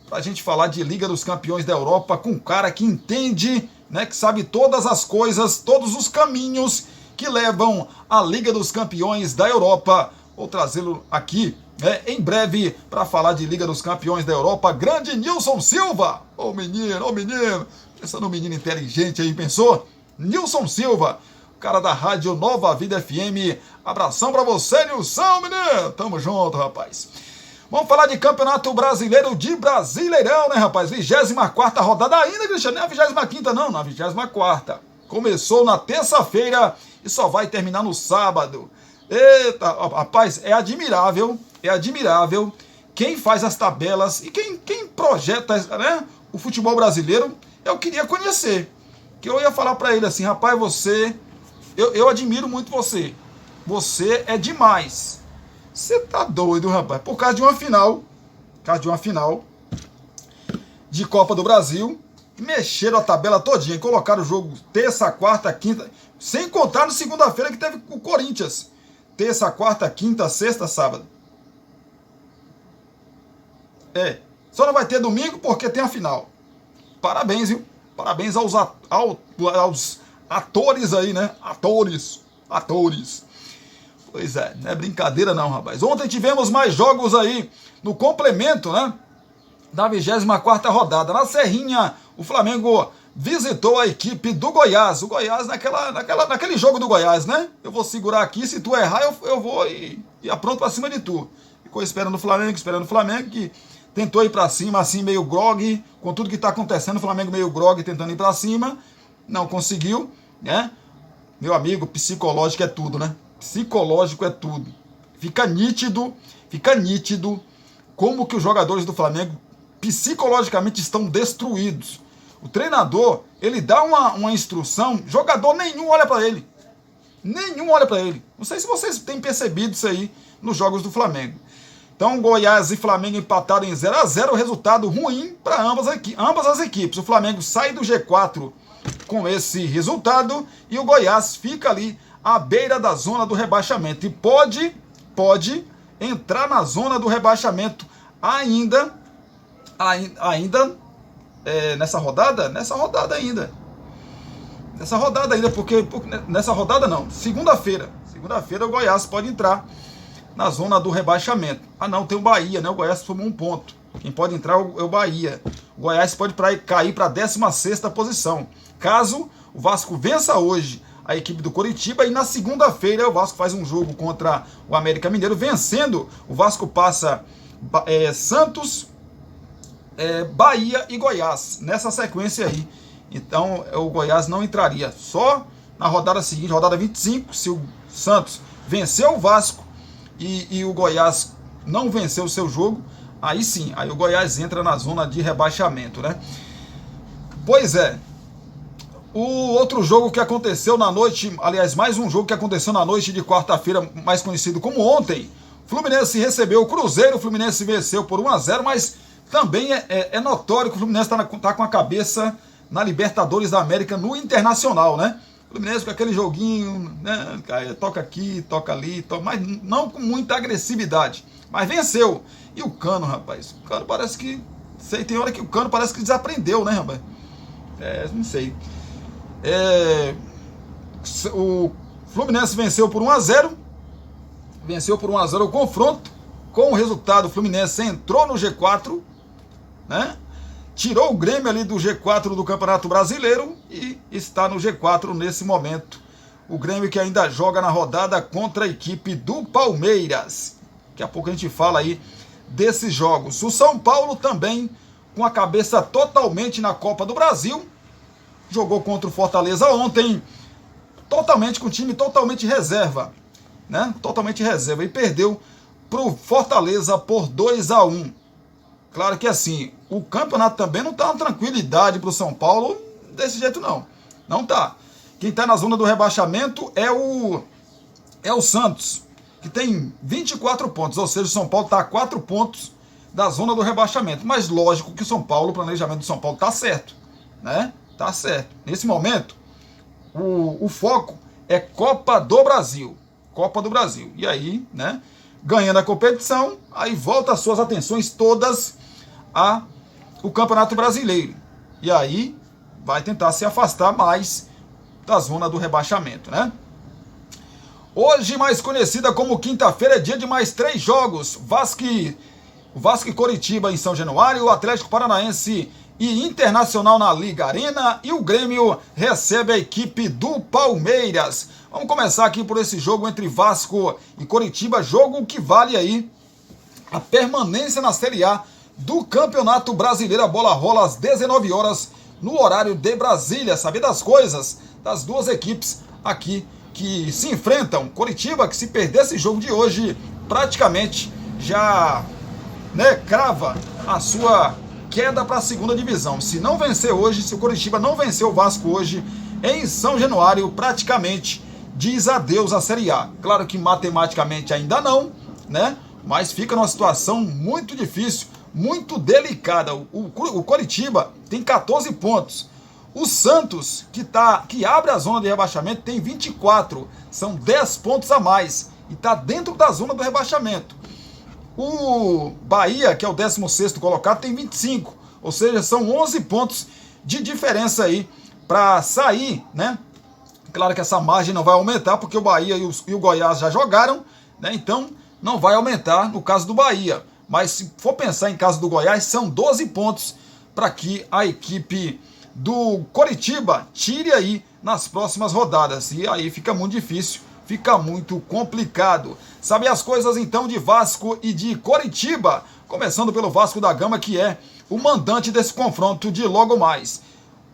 para a gente falar de Liga dos Campeões da Europa com um cara que entende, né, que sabe todas as coisas, todos os caminhos que levam à Liga dos Campeões da Europa. Vou trazê-lo aqui, né, em breve para falar de Liga dos Campeões da Europa. Grande Nilson Silva! Ô menino! Pensa no menino inteligente aí, pensou? Nilson Silva, cara da rádio Nova Vida FM. Abração pra você, Nilson, menino. Tamo junto, rapaz. Vamos falar de Campeonato Brasileiro de Brasileirão, né, rapaz? 24ª rodada ainda, Cristiano. Não é a 25ª, não. Na 24ª. Começou na terça-feira e só vai terminar no sábado. Eita, rapaz, é admirável quem faz as tabelas e quem projeta, né, o futebol brasileiro. Eu queria conhecer. Que eu ia falar pra ele assim: rapaz, eu admiro muito você. Você é demais. Você tá doido, rapaz. Por causa de uma final. De Copa do Brasil. Mexeram a tabela todinha. E colocaram o jogo terça, quarta, quinta. Sem contar no segunda-feira que teve o Corinthians. Terça, quarta, quinta, sexta, sábado. Só não vai ter domingo porque tem a final. Parabéns, viu? Parabéns aos atores aí, né? Atores. Pois é, não é brincadeira não, rapaz. Ontem tivemos mais jogos aí no complemento, né, da 24ª rodada. Na Serrinha, o Flamengo visitou a equipe do Goiás. O Goiás naquele jogo do Goiás, né? Eu vou segurar aqui, se tu errar eu vou e apronto pra cima de tu. Ficou esperando o Flamengo, que tentou ir pra cima, assim, meio grog, com tudo que tá acontecendo, o Flamengo meio grog, tentando ir pra cima, não conseguiu, né? Meu amigo, psicológico é tudo, né? Psicológico é tudo. Fica nítido como que os jogadores do Flamengo psicologicamente estão destruídos. O treinador, ele dá uma instrução, jogador nenhum olha pra ele. Não sei se vocês têm percebido isso aí nos jogos do Flamengo. Então, Goiás e Flamengo empataram em 0-0, resultado ruim para ambas as equipes. O Flamengo sai do G4 com esse resultado e o Goiás fica ali à beira da zona do rebaixamento. E pode entrar na zona do rebaixamento ainda nessa rodada ainda. Porque nessa rodada não, segunda-feira o Goiás pode entrar na zona do rebaixamento. Não, tem o Bahia, né? O Goiás tomou um ponto. Quem pode entrar é o Bahia. O Goiás pode cair para a 16ª posição. Caso o Vasco vença hoje a equipe do Coritiba, e na segunda-feira o Vasco faz um jogo contra o América Mineiro. Vencendo, o Vasco passa Santos, Bahia e Goiás, nessa sequência aí. Então o Goiás não entraria. Só na rodada seguinte, rodada 25, se o Santos venceu o Vasco e o Goiás não venceu o seu jogo, aí sim, aí o Goiás entra na zona de rebaixamento, né? Pois é. O outro jogo que aconteceu na noite, aliás, mais um jogo que aconteceu na noite de quarta-feira, mais conhecido como ontem, Fluminense recebeu o Cruzeiro, o Fluminense venceu por 1-0, mas também é notório que o Fluminense tá com a cabeça na Libertadores da América, no Internacional, né? O Fluminense com aquele joguinho, né? Toca aqui, toca ali, mas não com muita agressividade, mas venceu. E o Cano, rapaz, o Cano parece que, tem hora que o Cano parece que desaprendeu, né, rapaz? Não sei. O Fluminense venceu por 1-0. Venceu por 1-0 o confronto. Com o resultado, o Fluminense entrou no G4, né? Tirou o Grêmio ali do G4 do Campeonato Brasileiro e está no G4 nesse momento. O Grêmio que ainda joga na rodada contra a equipe do Palmeiras. Daqui a pouco a gente fala aí desses jogos. O São Paulo também com a cabeça totalmente na Copa do Brasil. Jogou contra o Fortaleza ontem, totalmente com o time totalmente reserva, né? Totalmente reserva, e perdeu para o Fortaleza por 2-1. Claro que assim, o campeonato também não está uma tranquilidade para o São Paulo desse jeito não. Não tá. Quem está na zona do rebaixamento é o Santos, que tem 24 pontos, ou seja, o São Paulo está a 4 pontos da zona do rebaixamento. Mas lógico que o planejamento do São Paulo está certo, né? Tá certo. Nesse momento, o foco é Copa do Brasil. Copa do Brasil. E aí, né, ganhando a competição, aí volta as suas atenções todas ao Campeonato Brasileiro. E aí vai tentar se afastar mais da zona do rebaixamento, né? Hoje, mais conhecida como quinta-feira, é dia de mais 3 jogos. Vasco e Coritiba em São Januário, o Atlético Paranaense e Internacional na Liga Arena, e o Grêmio recebe a equipe do Palmeiras. Vamos começar aqui por esse jogo entre Vasco e Coritiba, jogo que vale aí a permanência na Série A do Campeonato Brasileiro. A bola rola às 19 horas no horário de Brasília. Saber das coisas das duas equipes aqui que se enfrentam. Coritiba, que se perder esse jogo de hoje, praticamente já, né, crava a sua queda para a segunda divisão. Se não vencer hoje, se o Coritiba não vencer o Vasco hoje em São Januário, praticamente diz adeus à Série A. Claro que matematicamente ainda não, né? Mas fica numa situação muito difícil, muito delicada. O Coritiba tem 14 pontos. O Santos, que abre a zona de rebaixamento, tem 24. São 10 pontos a mais e está dentro da zona do rebaixamento. O Bahia, que é o 16º colocado, tem 25, ou seja, são 11 pontos de diferença aí para sair, né? Claro que essa margem não vai aumentar, porque o Bahia e o Goiás já jogaram, né? Então não vai aumentar no caso do Bahia. Mas se for pensar em caso do Goiás, são 12 pontos para que a equipe do Coritiba tire aí nas próximas rodadas. E aí fica muito difícil, fica muito complicado. Sabe as coisas então de Vasco e de Coritiba? Começando pelo Vasco da Gama, que é o mandante desse confronto de logo mais.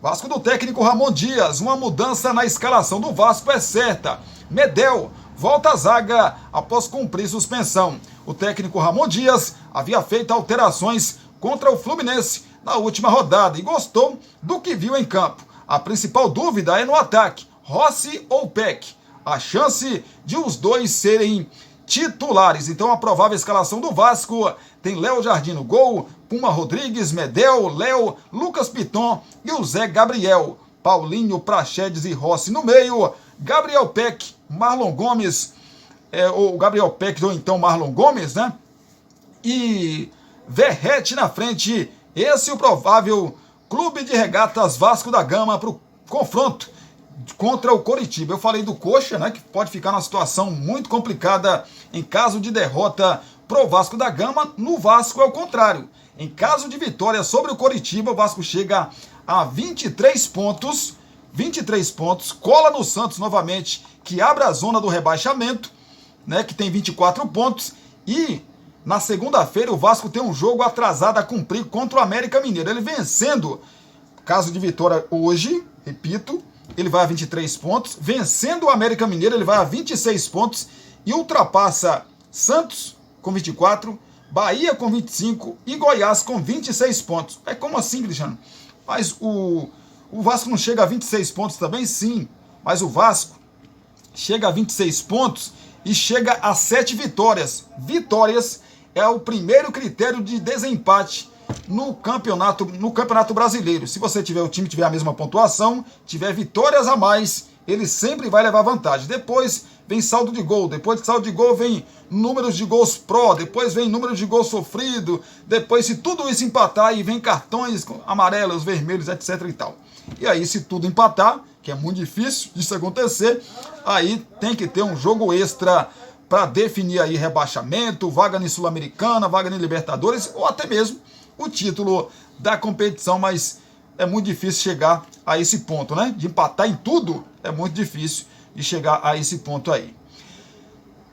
Vasco do técnico Ramon Dias, uma mudança na escalação do Vasco é certa. Medel volta à zaga após cumprir suspensão. O técnico Ramon Dias havia feito alterações contra o Fluminense na última rodada e gostou do que viu em campo. A principal dúvida é no ataque, Rossi ou Peck. A chance de os dois serem titulares. Então a provável escalação do Vasco tem Léo Jardim no gol, Puma Rodrigues, Medel, Léo, Lucas Piton e o Zé Gabriel. Paulinho, Praxedes e Rossi no meio, Gabriel Peck, Marlon Gomes, o Gabriel Peck ou então Marlon Gomes, né? E Verrete na frente. Esse é o provável Clube de Regatas Vasco da Gama para o confronto contra o Coritiba. Eu falei do Coxa, né, que pode ficar numa situação muito complicada em caso de derrota pro Vasco da Gama. No Vasco é o contrário. Em caso de vitória sobre o Coritiba, o Vasco chega a 23 pontos, cola no Santos novamente, que abre a zona do rebaixamento, né, que tem 24 pontos, e na segunda-feira o Vasco tem um jogo atrasado a cumprir contra o América Mineiro. Ele vencendo, caso de vitória hoje, repito, ele vai a 23 pontos. Vencendo o América Mineiro, ele vai a 26 pontos e ultrapassa Santos com 24, Bahia com 25 e Goiás com 26 pontos. É como assim, Cristiano? Mas o Vasco não chega a 26 pontos também? Sim, mas o Vasco chega a 26 pontos e chega a 7 vitórias. Vitórias é o primeiro critério de desempate no campeonato brasileiro. Se o time tiver a mesma pontuação, tiver vitórias a mais, ele sempre vai levar vantagem. Depois vem saldo de gol, depois de saldo de gol vem números de gols pró, depois vem número de gols sofrido, depois se tudo isso empatar, aí vem cartões amarelos, vermelhos, etc e tal. E aí se tudo empatar, que é muito difícil disso acontecer, aí tem que ter um jogo extra para definir aí rebaixamento, vaga em Sul-Americana, vaga em Libertadores, ou até mesmo o título da competição, mas é muito difícil chegar a esse ponto, né? De empatar em tudo, é muito difícil de chegar a esse ponto aí.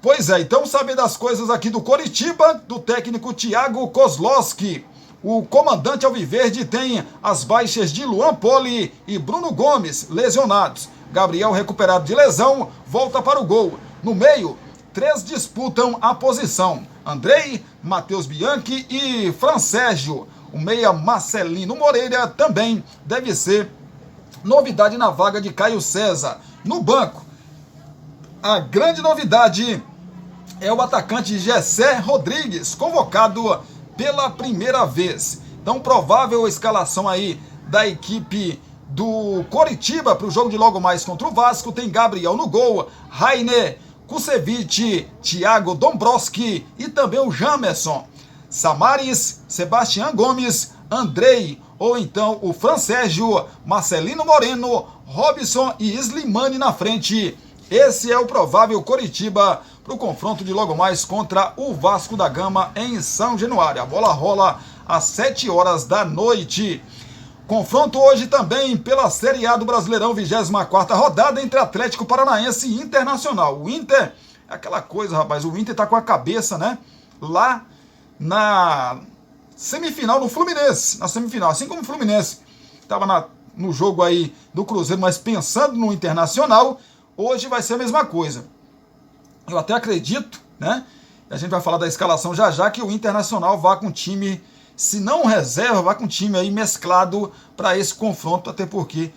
Pois é, então saber das coisas aqui do Coritiba, do técnico Thiago Kozlowski. O comandante alviverde tem as baixas de Luan Poli e Bruno Gomes lesionados. Gabriel, recuperado de lesão, volta para o gol. No meio, 3 disputam a posição: Andrei, Matheus Bianchi e Fran Sérgio. O meia Marcelino Moreira também deve ser novidade na vaga de Caio César. No banco, a grande novidade é o atacante Gessé Rodrigues, convocado pela primeira vez. Então, provável escalação aí da equipe do Coritiba para o jogo de logo mais contra o Vasco. Tem Gabriel no gol, Rainer, Kusevich, Thiago Dombrowski e também o Jamerson. Samaris, Sebastião Gomes, Andrei, ou então o Fran Sérgio, Marcelino Moreno, Robson e Slimani na frente. Esse é o provável Coritiba para o confronto de logo mais contra o Vasco da Gama em São Januário. A bola rola às 7 horas da noite. Confronto hoje também pela Série A do Brasileirão, 24ª rodada entre Atlético Paranaense e Internacional. O Inter, é aquela coisa, rapaz, o Inter tá com a cabeça, né, lá na semifinal no Fluminense, na semifinal, assim como o Fluminense estava no jogo aí do Cruzeiro, mas pensando no Internacional, hoje vai ser a mesma coisa. Eu até acredito, né, a gente vai falar da escalação já, que o Internacional vá com time, se não reserva, vá com time aí mesclado para esse confronto, até porque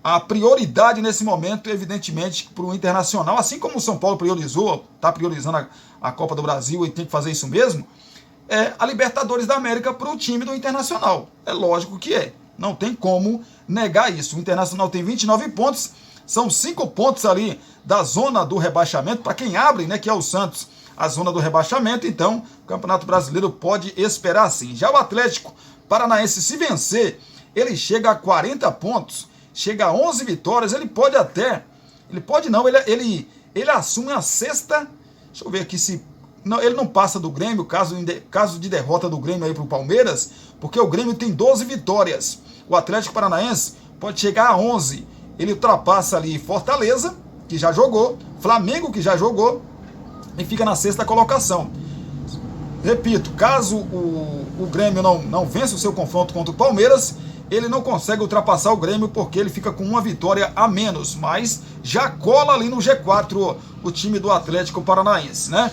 a prioridade nesse momento, evidentemente, para o Internacional, assim como o São Paulo priorizou, está priorizando a Copa do Brasil e tem que fazer isso mesmo, é a Libertadores da América para o time do Internacional. É lógico que é. Não tem como negar isso. O Internacional tem 29 pontos, são 5 pontos ali da zona do rebaixamento, para quem abre, né, que é o Santos, a zona do rebaixamento. Então, o Campeonato Brasileiro pode esperar sim. Já o Atlético Paranaense, se vencer, ele chega a 40 pontos, chega a 11 vitórias, ele assume a sexta, deixa eu ver aqui se... Não, ele não passa do Grêmio, caso de derrota do Grêmio aí para o Palmeiras, porque o Grêmio tem 12 vitórias. O Atlético Paranaense pode chegar a 11. Ele ultrapassa ali Fortaleza, que já jogou, Flamengo, que já jogou, e fica na sexta colocação. Repito, caso o Grêmio não vença o seu confronto contra o Palmeiras, ele não consegue ultrapassar o Grêmio porque ele fica com uma vitória a menos, mas já cola ali no G4 o time do Atlético Paranaense, né?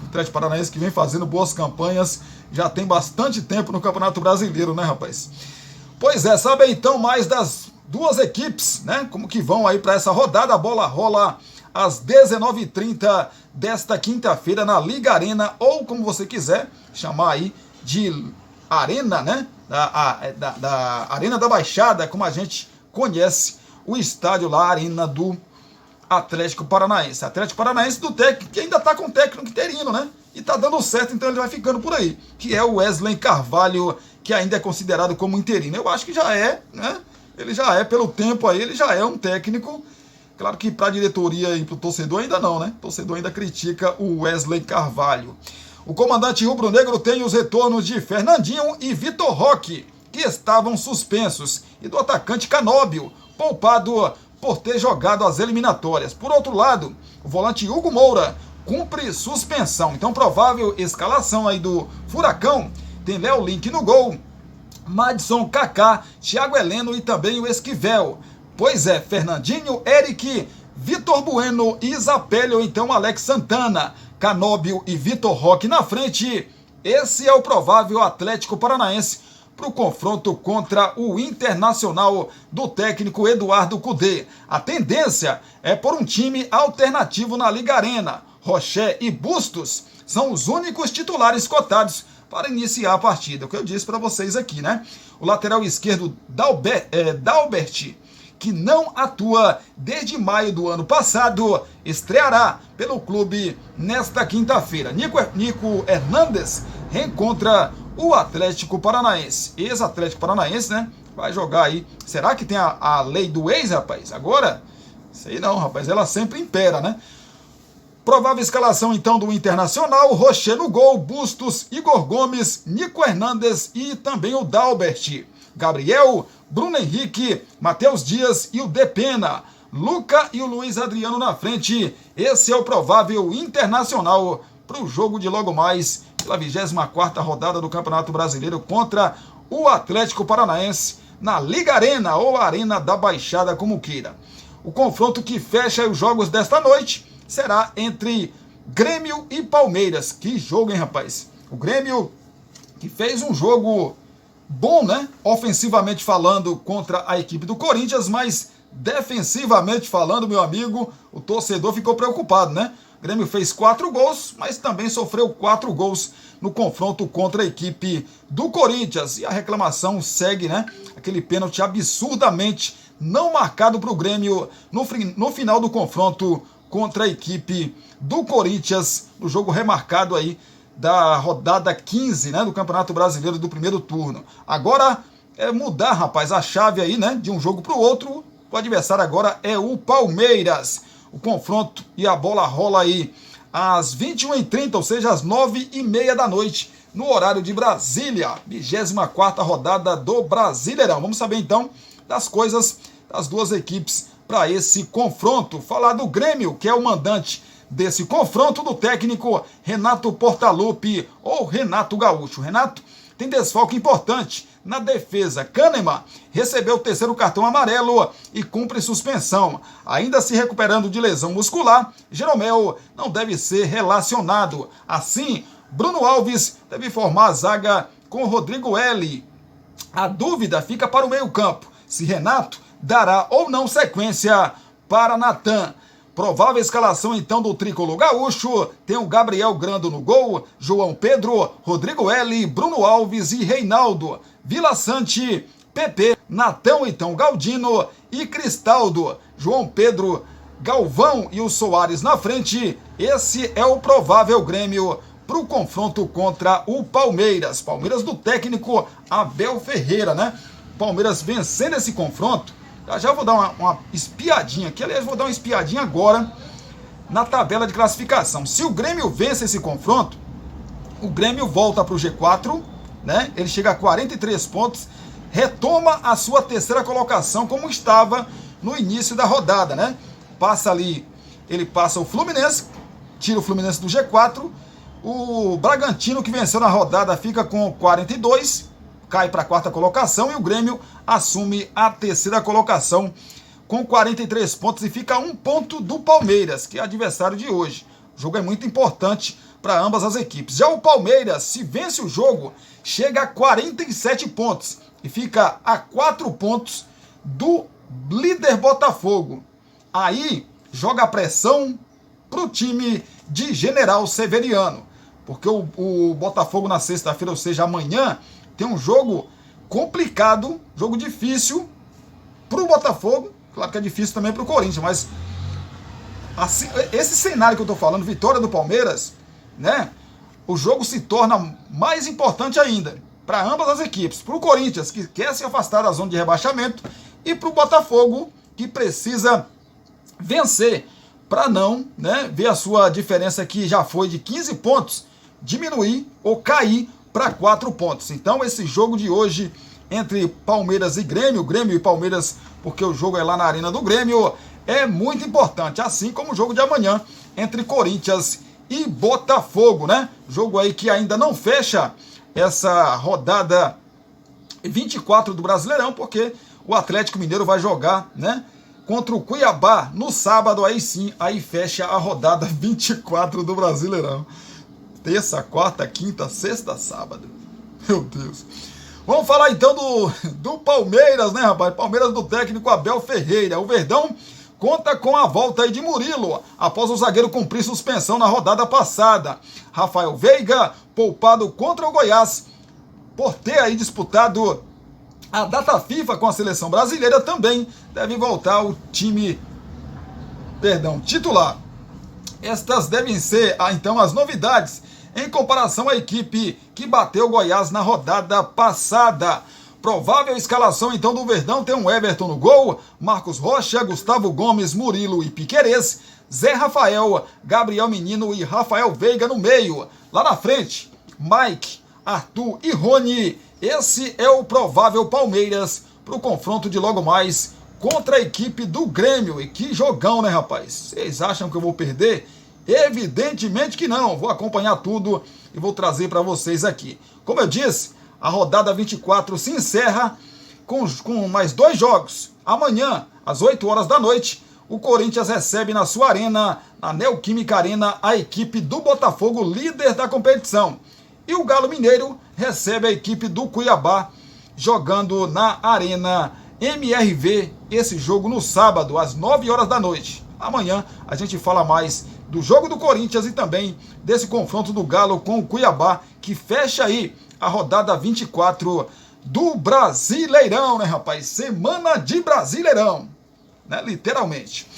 O Atlético Paranaense que vem fazendo boas campanhas, já tem bastante tempo no Campeonato Brasileiro, né, rapaz? Pois é, sabe então mais das duas equipes, né? Como que vão aí para essa rodada. A bola rola às 19h30 desta quinta-feira na Liga Arena, ou como você quiser chamar aí de Arena, né? Da Arena da Baixada, como a gente conhece o estádio lá, a Arena do Atlético Paranaense. Atlético Paranaense do técnico, que ainda está com o técnico interino, né? E tá dando certo, então ele vai ficando por aí. Que é o Wesley Carvalho, que ainda é considerado como interino. Eu acho que já é, né? Ele já é, pelo tempo aí, ele já é um técnico. Claro que para a diretoria e para o torcedor ainda não, né? O torcedor ainda critica o Wesley Carvalho. O comandante rubro-negro tem os retornos de Fernandinho e Vitor Roque, que estavam suspensos, e do atacante Canóbio, poupado por ter jogado as eliminatórias. Por outro lado, o volante Hugo Moura cumpre suspensão. Então, provável escalação aí do Furacão: tem Léo Link no gol, Madison, Kaká, Thiago Heleno e também o Esquivel. Pois é, Fernandinho, Eric, Vitor Bueno e Zapelli, ou então Alex Santana, Canóbio e Vitor Roque na frente. Esse é o provável Atlético Paranaense para o confronto contra o Internacional do técnico Eduardo Cudê. A tendência é por um time alternativo na Liga Arena. Rocher e Bustos são os únicos titulares cotados para iniciar a partida. O que eu disse para vocês aqui, né? O lateral esquerdo Dalbert, que não atua desde maio do ano passado, estreará pelo clube nesta quinta-feira. Nico Hernandes reencontra o Atlético Paranaense. Ex-Atlético Paranaense, né? Vai jogar aí. Será que tem a lei do ex, rapaz? Agora? Sei não, rapaz. Ela sempre impera, né? Provável escalação, então, do Internacional: Rocher no gol, Bustos, Igor Gomes, Nico Hernandes e também o Dalbert. Gabriel, Bruno Henrique, Matheus Dias e o Depena. Luca e o Luiz Adriano na frente. Esse é o provável Internacional para o jogo de logo mais, pela 24ª rodada do Campeonato Brasileiro contra o Atlético Paranaense na Liga Arena, ou Arena da Baixada, como queira. O confronto que fecha os jogos desta noite será entre Grêmio e Palmeiras. Que jogo, hein, rapaz? O Grêmio, que fez um jogo bom, né? Ofensivamente falando, contra a equipe do Corinthians, mas defensivamente falando, meu amigo, o torcedor ficou preocupado, né? O Grêmio fez 4 gols, mas também sofreu 4 gols no confronto contra a equipe do Corinthians. E a reclamação segue, né? Aquele pênalti absurdamente não marcado para o Grêmio no final do confronto contra a equipe do Corinthians, no jogo remarcado aí da rodada 15, né, do Campeonato Brasileiro do primeiro turno. Agora é mudar, rapaz, a chave aí, né, de um jogo para o outro. O adversário agora é o Palmeiras. O confronto e a bola rola aí às 21h30, ou seja, às 9h30 da noite, no horário de Brasília. 24ª rodada do Brasileirão. Vamos saber então das coisas das duas equipes para esse confronto. Falar do Grêmio, que é o mandante desse confronto, do técnico Renato Portaluppi, ou Renato Gaúcho. Renato tem desfalque importante na defesa. Kahneman recebeu o 3º cartão amarelo e cumpre suspensão. Ainda se recuperando de lesão muscular, Jeromel não deve ser relacionado. Assim, Bruno Alves deve formar a zaga com Rodrigo L. A dúvida fica para o meio-campo, se Renato dará ou não sequência para Natan. Provável escalação então do tricolor gaúcho: tem o Gabriel Grando no gol, João Pedro, Rodrigo L, Bruno Alves e Reinaldo, Vila Sante, PP, Natão, então Galdino e Cristaldo, João Pedro, Galvão e o Soares na frente. Esse é o provável Grêmio para o confronto contra o Palmeiras. Palmeiras do técnico Abel Ferreira, né? Palmeiras vencendo esse confronto. Já vou dar uma espiadinha aqui. Aliás, vou dar uma espiadinha agora na tabela de classificação. Se o Grêmio vence esse confronto, o Grêmio volta para o G4, né? Ele chega a 43 pontos, retoma a sua 3ª colocação como estava no início da rodada, né? Passa ali, ele passa o Fluminense, tira o Fluminense do G4, o Bragantino, que venceu na rodada, fica com 42, cai para a 4ª colocação, e o Grêmio assume a 3ª colocação com 43 pontos e fica a 1 ponto do Palmeiras, que é adversário de hoje. O jogo é muito importante para ambas as equipes. Já o Palmeiras, se vence o jogo, chega a 47 pontos e fica a 4 pontos do líder Botafogo. Aí joga a pressão para o time de General Severiano, porque o Botafogo na sexta-feira, ou seja, amanhã, tem um jogo complicado, jogo difícil para o Botafogo. Claro que é difícil também para o Corinthians, mas assim, esse cenário que eu estou falando, vitória do Palmeiras, né? O jogo se torna mais importante ainda para ambas as equipes. Para o Corinthians, que quer se afastar da zona de rebaixamento, e para o Botafogo, que precisa vencer para não, né, ver a sua diferença, que já foi de 15 pontos, diminuir ou cair para 4 pontos. Então esse jogo de hoje entre Palmeiras e Grêmio e Palmeiras, porque o jogo é lá na Arena do Grêmio, é muito importante, assim como o jogo de amanhã entre Corinthians e Botafogo, né? Jogo aí que ainda não fecha essa rodada 24 do Brasileirão, porque o Atlético Mineiro vai jogar, né, contra o Cuiabá no sábado, aí sim, aí fecha a rodada 24 do Brasileirão. Terça, quarta, quinta, sexta, sábado. Meu Deus. Vamos falar então do Palmeiras, né, rapaz? Palmeiras do técnico Abel Ferreira. O Verdão conta com a volta aí de Murilo, após o zagueiro cumprir suspensão na rodada passada. Rafael Veiga, poupado contra o Goiás, por ter aí disputado a data FIFA com a seleção brasileira, também deve voltar ao time, titular. Estas devem ser, então, as novidades em comparação à equipe que bateu o Goiás na rodada passada. Provável escalação, então, do Verdão tem um Everton no gol, Marcos Rocha, Gustavo Gomes, Murilo e Piquerez, Zé Rafael, Gabriel Menino e Rafael Veiga no meio. Lá na frente, Mike, Arthur e Rony. Esse é o provável Palmeiras para o confronto de logo mais contra a equipe do Grêmio. E que jogão, né, rapaz? Vocês acham que eu vou perder? Evidentemente que não. Vou acompanhar tudo e vou trazer para vocês aqui. Como eu disse, a rodada 24 se encerra com mais 2 jogos. Amanhã, às 8 horas da noite, o Corinthians recebe na sua arena, na Neoquímica Arena, a equipe do Botafogo, líder da competição. E o Galo Mineiro recebe a equipe do Cuiabá, jogando na Arena MRV, esse jogo no sábado, às 9 horas da noite. Amanhã a gente fala mais do jogo do Corinthians e também desse confronto do Galo com o Cuiabá, que fecha aí a rodada 24 do Brasileirão, né, rapaz? Semana de Brasileirão, né? Literalmente.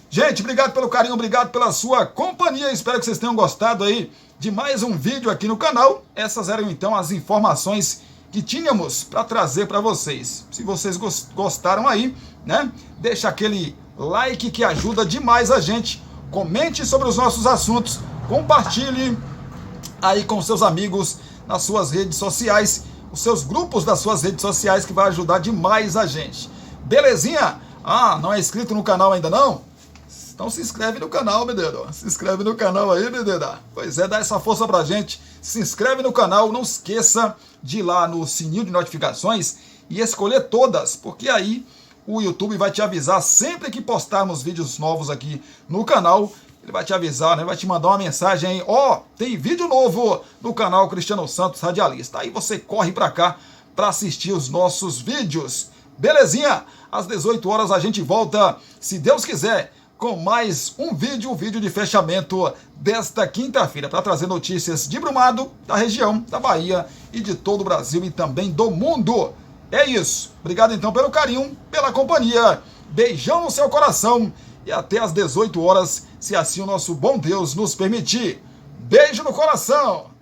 Gente, obrigado pelo carinho, obrigado pela sua companhia. Espero que vocês tenham gostado aí de mais um vídeo aqui no canal. Essas eram então as informações que tínhamos para trazer para vocês. Se vocês gostaram aí, né? Deixa aquele like que ajuda demais a gente. Comente sobre os nossos assuntos, compartilhe aí com seus amigos nas suas redes sociais, os seus grupos das suas redes sociais, que vai ajudar demais a gente. Belezinha? Ah, não é inscrito no canal ainda não? Então se inscreve no canal, meu dedo. Se inscreve no canal aí, meu dedo. Pois é, dá essa força pra gente. Se inscreve no canal, não esqueça de ir lá no sininho de notificações e escolher todas, porque aí o YouTube vai te avisar sempre que postarmos vídeos novos aqui no canal. Ele vai te avisar, né? Vai te mandar uma mensagem aí. Ó, tem vídeo novo no canal Cristiano Santos Radialista. Aí você corre pra cá pra assistir os nossos vídeos. Belezinha? Às 18 horas a gente volta, se Deus quiser, com mais um vídeo de fechamento desta quinta-feira, para trazer notícias de Brumado, da região, da Bahia e de todo o Brasil e também do mundo. É isso. Obrigado então pelo carinho, pela companhia. Beijão no seu coração e até às 18 horas, se assim o nosso bom Deus nos permitir. Beijo no coração.